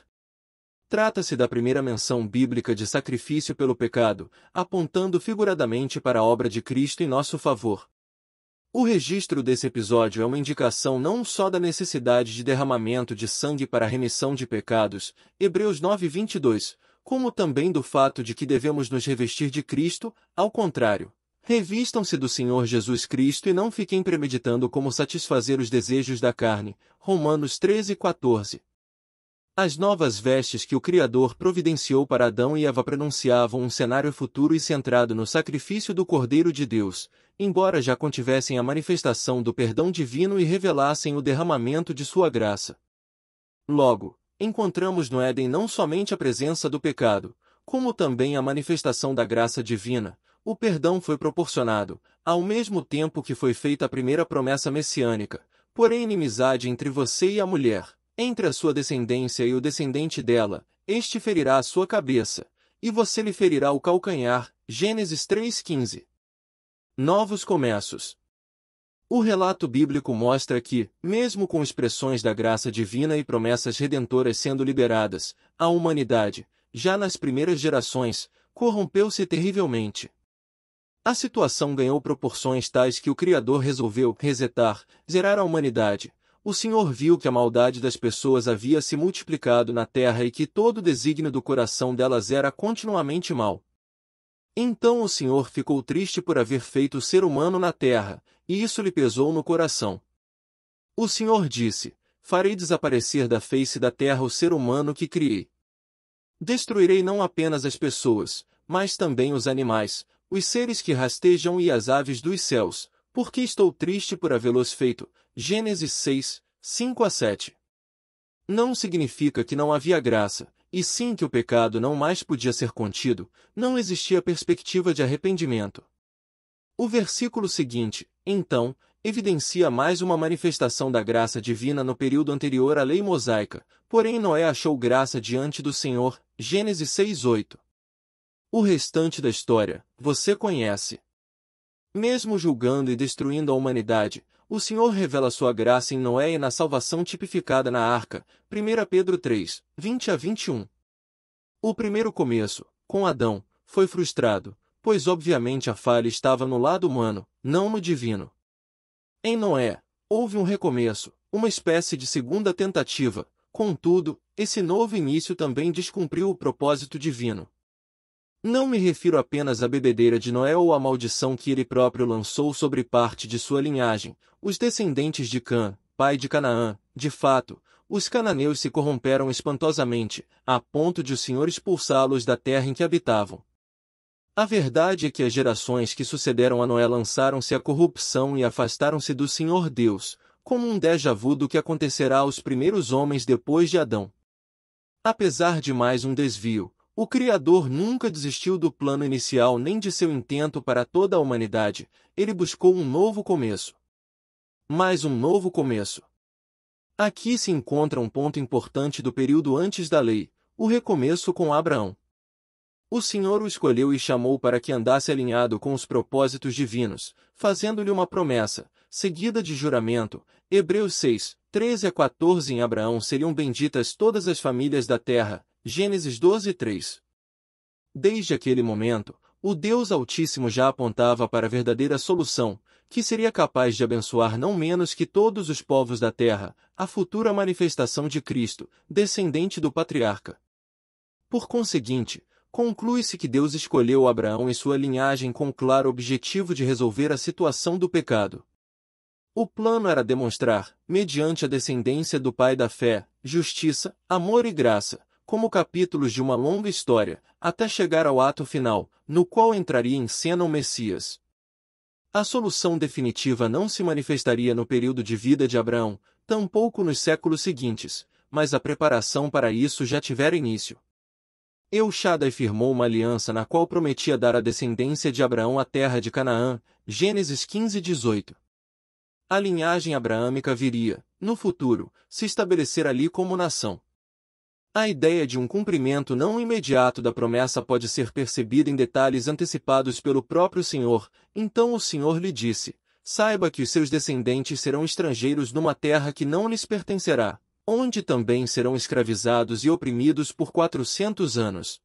Trata-se da primeira menção bíblica de sacrifício pelo pecado, apontando figuradamente para a obra de Cristo em nosso favor. O registro desse episódio é uma indicação não só da necessidade de derramamento de sangue para a remissão de pecados, Hebreus 9:22, como também do fato de que devemos nos revestir de Cristo, ao contrário. Revistam-se do Senhor Jesus Cristo e não fiquem premeditando como satisfazer os desejos da carne. Romanos 13:14. As novas vestes que o Criador providenciou para Adão e Eva prenunciavam um cenário futuro e centrado no sacrifício do Cordeiro de Deus, embora já contivessem a manifestação do perdão divino e revelassem o derramamento de sua graça. Logo, encontramos no Éden não somente a presença do pecado, como também a manifestação da graça divina. O perdão foi proporcionado, ao mesmo tempo que foi feita a primeira promessa messiânica, porém inimizade entre você e a mulher, entre a sua descendência e o descendente dela, este ferirá a sua cabeça, e você lhe ferirá o calcanhar. Gênesis 3:15. Novos começos. O relato bíblico mostra que, mesmo com expressões da graça divina e promessas redentoras sendo liberadas, a humanidade, já nas primeiras gerações, corrompeu-se terrivelmente. A situação ganhou proporções tais que o Criador resolveu resetar, zerar a humanidade. O Senhor viu que a maldade das pessoas havia se multiplicado na terra e que todo o desígnio do coração delas era continuamente mau. Então o Senhor ficou triste por haver feito o ser humano na terra, e isso lhe pesou no coração. O Senhor disse: farei desaparecer da face da terra o ser humano que criei. Destruirei não apenas as pessoas, mas também os animais, os seres que rastejam e as aves dos céus, porque estou triste por havê-los feito. Gênesis 6, 5 a 7. Não significa que não havia graça, e sim que o pecado não mais podia ser contido, não existia perspectiva de arrependimento. O versículo seguinte, então, evidencia mais uma manifestação da graça divina no período anterior à lei mosaica, porém Noé achou graça diante do Senhor, Gênesis 6:8. O restante da história, você conhece. Mesmo julgando e destruindo a humanidade, o Senhor revela sua graça em Noé e na salvação tipificada na arca, 1 Pedro 3, 20-21. O primeiro começo, com Adão, foi frustrado, pois obviamente a falha estava no lado humano, não no divino. Em Noé, houve um recomeço, uma espécie de segunda tentativa, contudo, esse novo início também descumpriu o propósito divino. Não me refiro apenas à bebedeira de Noé ou à maldição que ele próprio lançou sobre parte de sua linhagem, os descendentes de Cã, pai de Canaã. De fato, os cananeus se corromperam espantosamente, a ponto de o Senhor expulsá-los da terra em que habitavam. A verdade é que as gerações que sucederam a Noé lançaram-se à corrupção e afastaram-se do Senhor Deus, como um déjà vu do que acontecerá aos primeiros homens depois de Adão. Apesar de mais um desvio, o Criador nunca desistiu do plano inicial nem de seu intento para toda a humanidade, ele buscou um novo começo. Mais um novo começo. Aqui se encontra um ponto importante do período antes da lei, o recomeço com Abraão. O Senhor o escolheu e chamou para que andasse alinhado com os propósitos divinos, fazendo-lhe uma promessa, seguida de juramento. Hebreus 6, 13-14. Em Abraão seriam benditas todas as famílias da terra. Gênesis 12, 3. Desde aquele momento, o Deus Altíssimo já apontava para a verdadeira solução, que seria capaz de abençoar não menos que todos os povos da terra, a futura manifestação de Cristo, descendente do patriarca. Por conseguinte, conclui-se que Deus escolheu Abraão e sua linhagem com o claro objetivo de resolver a situação do pecado. O plano era demonstrar, mediante a descendência do pai da fé, justiça, amor e graça, como capítulos de uma longa história, até chegar ao ato final, no qual entraria em cena o Messias. A solução definitiva não se manifestaria no período de vida de Abraão, tampouco nos séculos seguintes, mas a preparação para isso já tivera início. El Shaddai firmou uma aliança na qual prometia dar à descendência de Abraão a terra de Canaã, Gênesis 15, 18. A linhagem abraâmica viria, no futuro, se estabelecer ali como nação. A ideia de um cumprimento não imediato da promessa pode ser percebida em detalhes antecipados pelo próprio Senhor. Então o Senhor lhe disse: saiba que os seus descendentes serão estrangeiros numa terra que não lhes pertencerá, onde também serão escravizados e oprimidos por 400 anos.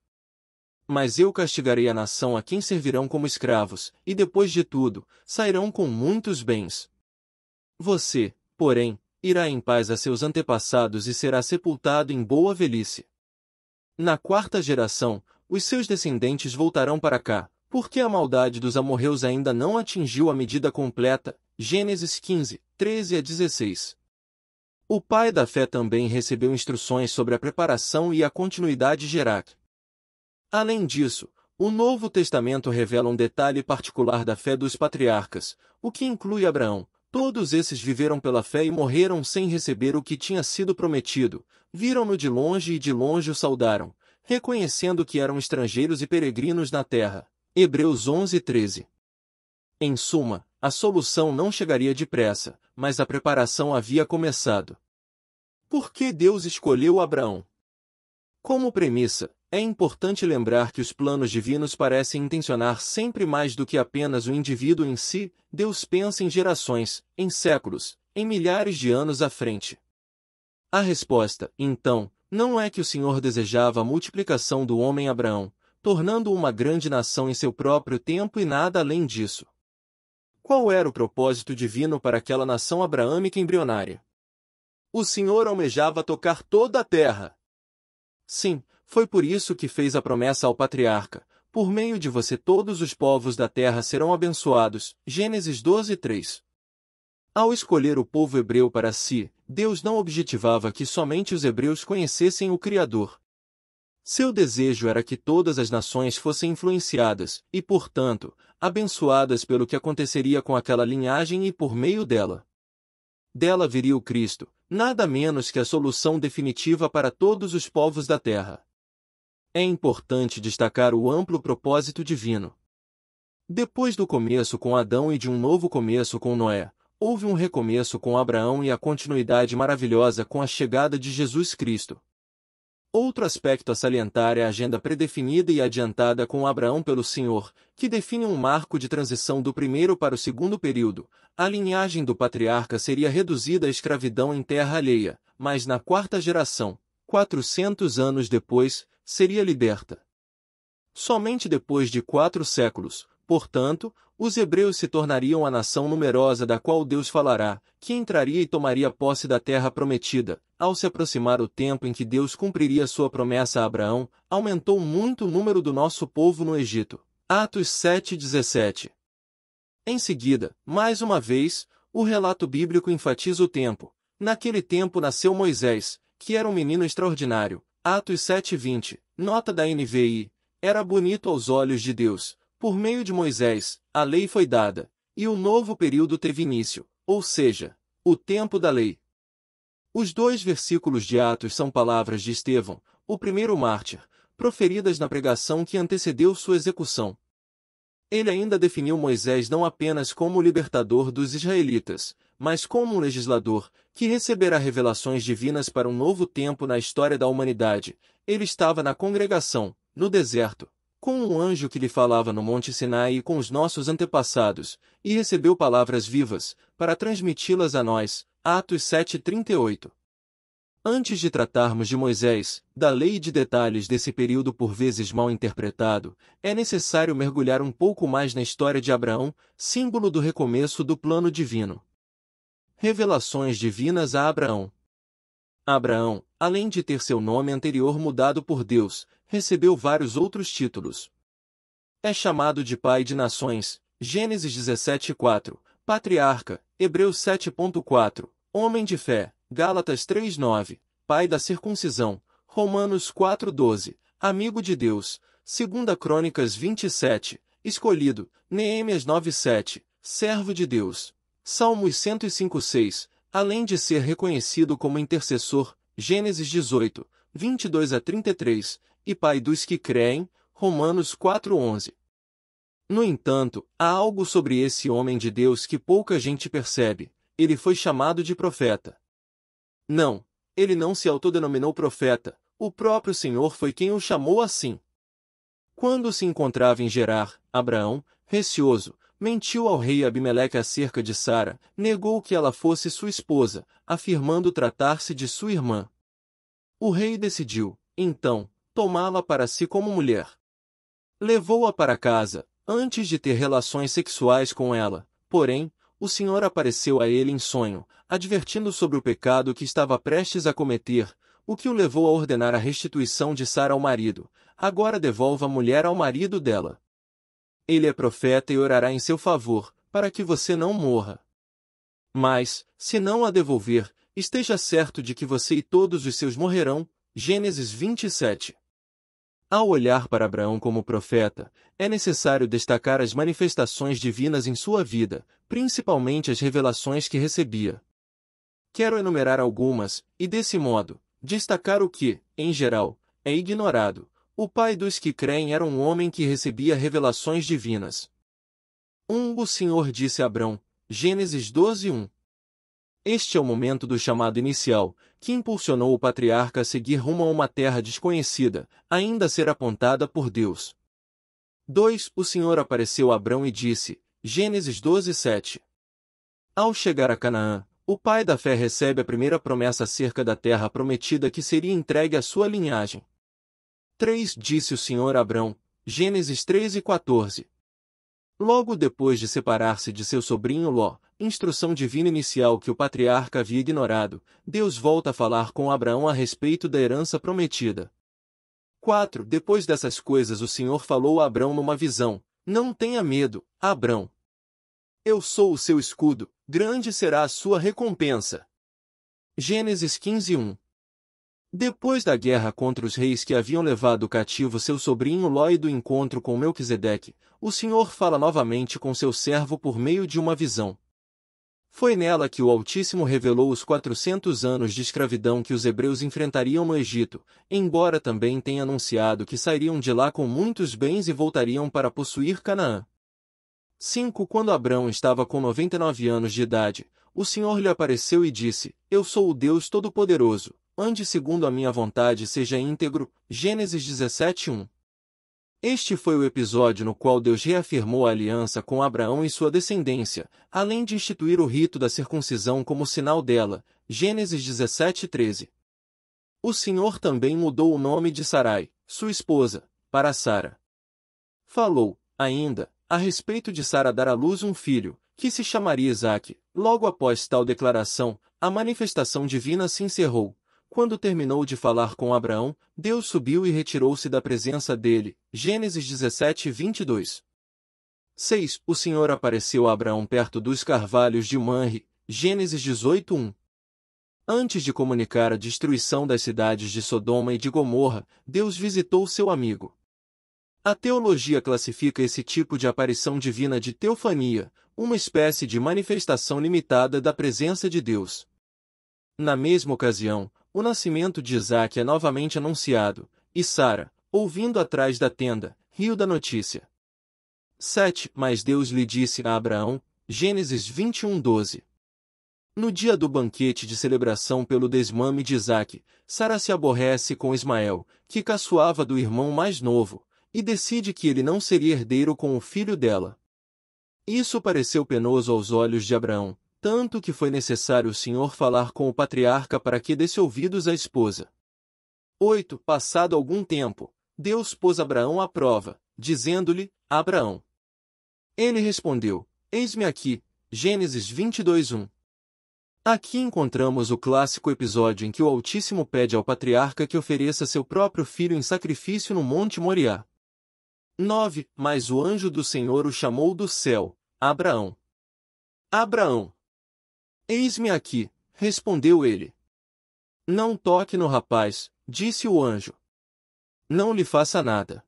Mas eu castigarei a nação a quem servirão como escravos, e depois de tudo, sairão com muitos bens. Você, porém, irá em paz a seus antepassados e será sepultado em boa velhice. Na quarta geração, os seus descendentes voltarão para cá, porque a maldade dos amorreus ainda não atingiu a medida completa. Gênesis 15, 13-16. O pai da fé também recebeu instruções sobre a preparação e a continuidade geral. Além disso, o Novo Testamento revela um detalhe particular da fé dos patriarcas, o que inclui Abraão. Todos esses viveram pela fé e morreram sem receber o que tinha sido prometido, viram-no de longe e de longe o saudaram, reconhecendo que eram estrangeiros e peregrinos na terra. Hebreus 11, 13. Em suma, a solução não chegaria depressa, mas a preparação havia começado. Por que Deus escolheu Abraão? Como premissa, é importante lembrar que os planos divinos parecem intencionar sempre mais do que apenas o indivíduo em si. Deus pensa em gerações, em séculos, em milhares de anos à frente. A resposta, então, não é que o Senhor desejava a multiplicação do homem Abraão, tornando-o uma grande nação em seu próprio tempo e nada além disso. Qual era o propósito divino para aquela nação abraâmica embrionária? O Senhor almejava tocar toda a terra. Sim, foi por isso que fez a promessa ao patriarca: por meio de você todos os povos da terra serão abençoados. Gênesis 12, 3. Ao escolher o povo hebreu para si, Deus não objetivava que somente os hebreus conhecessem o Criador. Seu desejo era que todas as nações fossem influenciadas, e portanto, abençoadas pelo que aconteceria com aquela linhagem e por meio dela. Dela viria o Cristo, nada menos que a solução definitiva para todos os povos da terra. É importante destacar o amplo propósito divino. Depois do começo com Adão e de um novo começo com Noé, houve um recomeço com Abraão e a continuidade maravilhosa com a chegada de Jesus Cristo. Outro aspecto a salientar é a agenda predefinida e adiantada com Abraão pelo Senhor, que define um marco de transição do primeiro para o segundo período. A linhagem do patriarca seria reduzida à escravidão em terra alheia, mas na quarta geração, 400 anos depois, seria liberta. Somente depois de 4 séculos, portanto, os hebreus se tornariam a nação numerosa da qual Deus falará, que entraria e tomaria posse da terra prometida. Ao se aproximar o tempo em que Deus cumpriria sua promessa a Abraão, aumentou muito o número do nosso povo no Egito. Atos 7:17. Em seguida, mais uma vez, o relato bíblico enfatiza o tempo. Naquele tempo nasceu Moisés, que era um menino extraordinário. Atos 7:20. Nota da NVI. Era bonito aos olhos de Deus. Por meio de Moisés, a lei foi dada, e o novo período teve início, ou seja, o tempo da lei. Os 2 versículos de Atos são palavras de Estevão, o primeiro mártir, proferidas na pregação que antecedeu sua execução. Ele ainda definiu Moisés não apenas como o libertador dos israelitas, mas como um legislador, que receberá revelações divinas para um novo tempo na história da humanidade. Ele estava na congregação, no deserto, com um anjo que lhe falava no Monte Sinai e com os nossos antepassados, e recebeu palavras vivas, para transmiti-las a nós. Atos 7:38. Antes de tratarmos de Moisés, da lei e de detalhes desse período por vezes mal interpretado, é necessário mergulhar um pouco mais na história de Abraão, símbolo do recomeço do plano divino. Revelações divinas a Abraão. Abraão, além de ter seu nome anterior mudado por Deus, recebeu vários outros títulos. É chamado de pai de nações, Gênesis 17:4, patriarca, Hebreus 7:4, homem de fé, Gálatas 3:9, pai da circuncisão, Romanos 4:12, amigo de Deus, 2 Crônicas 27, escolhido, Neemias 9:7, servo de Deus, Salmos 105:6, além de ser reconhecido como intercessor, Gênesis 18, 22-33, e pai dos que creem, Romanos 4:11. No entanto, há algo sobre esse homem de Deus que pouca gente percebe: ele foi chamado de profeta. Não, ele não se autodenominou profeta, o próprio Senhor foi quem o chamou assim. Quando se encontrava em Gerar, Abraão, receoso, mentiu ao rei Abimeleque acerca de Sara, negou que ela fosse sua esposa, afirmando tratar-se de sua irmã. O rei decidiu, então, tomá-la para si como mulher. Levou-a para casa, antes de ter relações sexuais com ela, porém, o Senhor apareceu a ele em sonho, advertindo sobre o pecado que estava prestes a cometer, o que o levou a ordenar a restituição de Sara ao marido. Agora devolva a mulher ao marido dela. Ele é profeta e orará em seu favor, para que você não morra. Mas, se não a devolver, esteja certo de que você e todos os seus morrerão. Gênesis 27. Ao olhar para Abraão como profeta, é necessário destacar as manifestações divinas em sua vida, principalmente as revelações que recebia. Quero enumerar algumas, e desse modo, destacar o que, em geral, é ignorado. O pai dos que creem era um homem que recebia revelações divinas. O Senhor disse a Abrão, Gênesis 12:1. Este é o momento do chamado inicial, que impulsionou o patriarca a seguir rumo a uma terra desconhecida, ainda a ser apontada por Deus. 2. O Senhor apareceu a Abrão e disse, Gênesis 12:7. Ao chegar a Canaã, o pai da fé recebe a primeira promessa acerca da terra prometida que seria entregue à sua linhagem. 3. Disse o Senhor a Abrão, Gênesis 13:14. Logo depois de separar-se de seu sobrinho Ló, instrução divina inicial que o patriarca havia ignorado, Deus volta a falar com Abraão a respeito da herança prometida. 4. Depois dessas coisas o Senhor falou a Abrão numa visão, não tenha medo, Abrão. Eu sou o seu escudo, grande será a sua recompensa. Gênesis 15:1. Depois da guerra contra os reis que haviam levado cativo seu sobrinho Ló e do encontro com Melquisedeque, o Senhor fala novamente com seu servo por meio de uma visão. Foi nela que o Altíssimo revelou os 400 anos de escravidão que os hebreus enfrentariam no Egito, embora também tenha anunciado que sairiam de lá com muitos bens e voltariam para possuir Canaã. 5. Quando Abrão estava com 99 anos de idade, o Senhor lhe apareceu e disse: Eu sou o Deus Todo-Poderoso, ande segundo a minha vontade e seja íntegro. Gênesis 17:1. Este foi o episódio no qual Deus reafirmou a aliança com Abraão e sua descendência, além de instituir o rito da circuncisão como sinal dela. Gênesis 17:13. O Senhor também mudou o nome de Sarai, sua esposa, para Sara. Falou, ainda, a respeito de Sara dar à luz um filho, que se chamaria Isaque. Logo após tal declaração, a manifestação divina se encerrou. Quando terminou de falar com Abraão, Deus subiu e retirou-se da presença dele. Gênesis 17:22. 6. O Senhor apareceu a Abraão perto dos carvalhos de Manre. Gênesis 18:1. Antes de comunicar a destruição das cidades de Sodoma e de Gomorra, Deus visitou seu amigo. A teologia classifica esse tipo de aparição divina de teofania, uma espécie de manifestação limitada da presença de Deus. Na mesma ocasião, o nascimento de Isaque é novamente anunciado, e Sara, ouvindo atrás da tenda, riu da notícia. 7. Mas Deus lhe disse a Abraão, Gênesis 21:12. No dia do banquete de celebração pelo desmame de Isaque, Sara se aborrece com Ismael, que caçoava do irmão mais novo, e decide que ele não seria herdeiro com o filho dela. Isso pareceu penoso aos olhos de Abraão, tanto que foi necessário o Senhor falar com o patriarca para que desse ouvidos à esposa. 8. Passado algum tempo, Deus pôs Abraão à prova, dizendo-lhe: Abraão. Ele respondeu: Eis-me aqui. Gênesis 22:1. Aqui encontramos o clássico episódio em que o Altíssimo pede ao patriarca que ofereça seu próprio filho em sacrifício no Monte Moriá. 9. Mas o anjo do Senhor o chamou do céu: Abraão. Abraão. Eis-me aqui, respondeu ele. Não toque no rapaz, disse o anjo. Não lhe faça nada.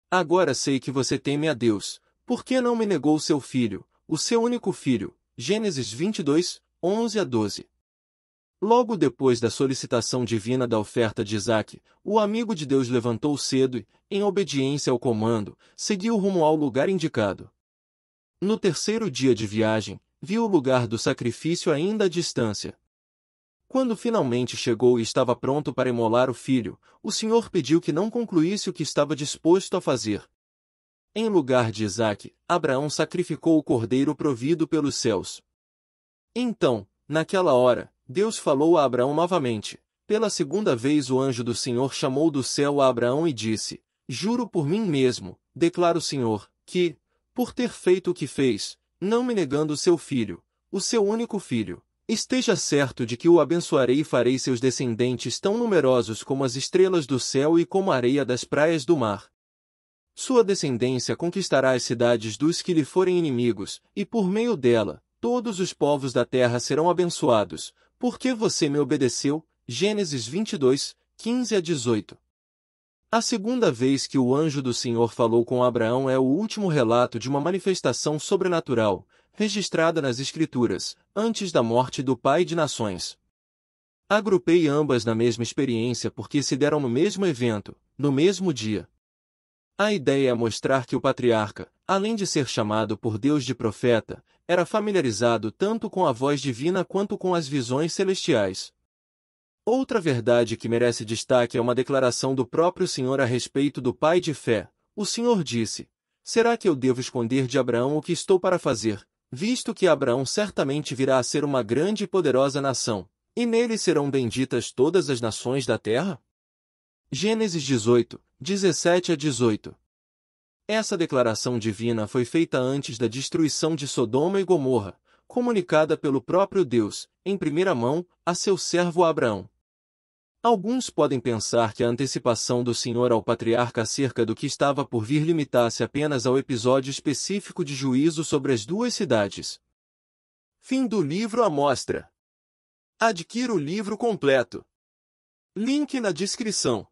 Agora sei que você teme a Deus, porque não me negou seu filho, o seu único filho. Gênesis 22:11-12. Logo depois da solicitação divina da oferta de Isaque, o amigo de Deus levantou cedo e, em obediência ao comando, seguiu rumo ao lugar indicado. No terceiro dia de viagem, viu o lugar do sacrifício ainda à distância. Quando finalmente chegou e estava pronto para imolar o filho, o Senhor pediu que não concluísse o que estava disposto a fazer. Em lugar de Isaque, Abraão sacrificou o cordeiro provido pelos céus. Então, naquela hora, Deus falou a Abraão novamente. Pela segunda vez o anjo do Senhor chamou do céu a Abraão e disse: Juro por mim mesmo, declara o Senhor, que, por ter feito o que fez, não me negando seu filho, o seu único filho, esteja certo de que o abençoarei e farei seus descendentes tão numerosos como as estrelas do céu e como a areia das praias do mar. Sua descendência conquistará as cidades dos que lhe forem inimigos, e por meio dela, todos os povos da terra serão abençoados, porque você me obedeceu. Gênesis 22:15-18. A segunda vez que o anjo do Senhor falou com Abraão é o último relato de uma manifestação sobrenatural, registrada nas Escrituras, antes da morte do Pai de Nações. Agrupei ambas na mesma experiência porque se deram no mesmo evento, no mesmo dia. A ideia é mostrar que o patriarca, além de ser chamado por Deus de profeta, era familiarizado tanto com a voz divina quanto com as visões celestiais. Outra verdade que merece destaque é uma declaração do próprio Senhor a respeito do pai de fé. O Senhor disse: Será que eu devo esconder de Abraão o que estou para fazer, visto que Abraão certamente virá a ser uma grande e poderosa nação, e nele serão benditas todas as nações da terra? Gênesis 18:17-18. Essa declaração divina foi feita antes da destruição de Sodoma e Gomorra, comunicada pelo próprio Deus, em primeira mão, a seu servo Abraão. Alguns podem pensar que a antecipação do Senhor ao patriarca acerca do que estava por vir limitasse apenas ao episódio específico de juízo sobre as duas cidades. Fim do livro Amostra. Adquira o livro completo. Link na descrição.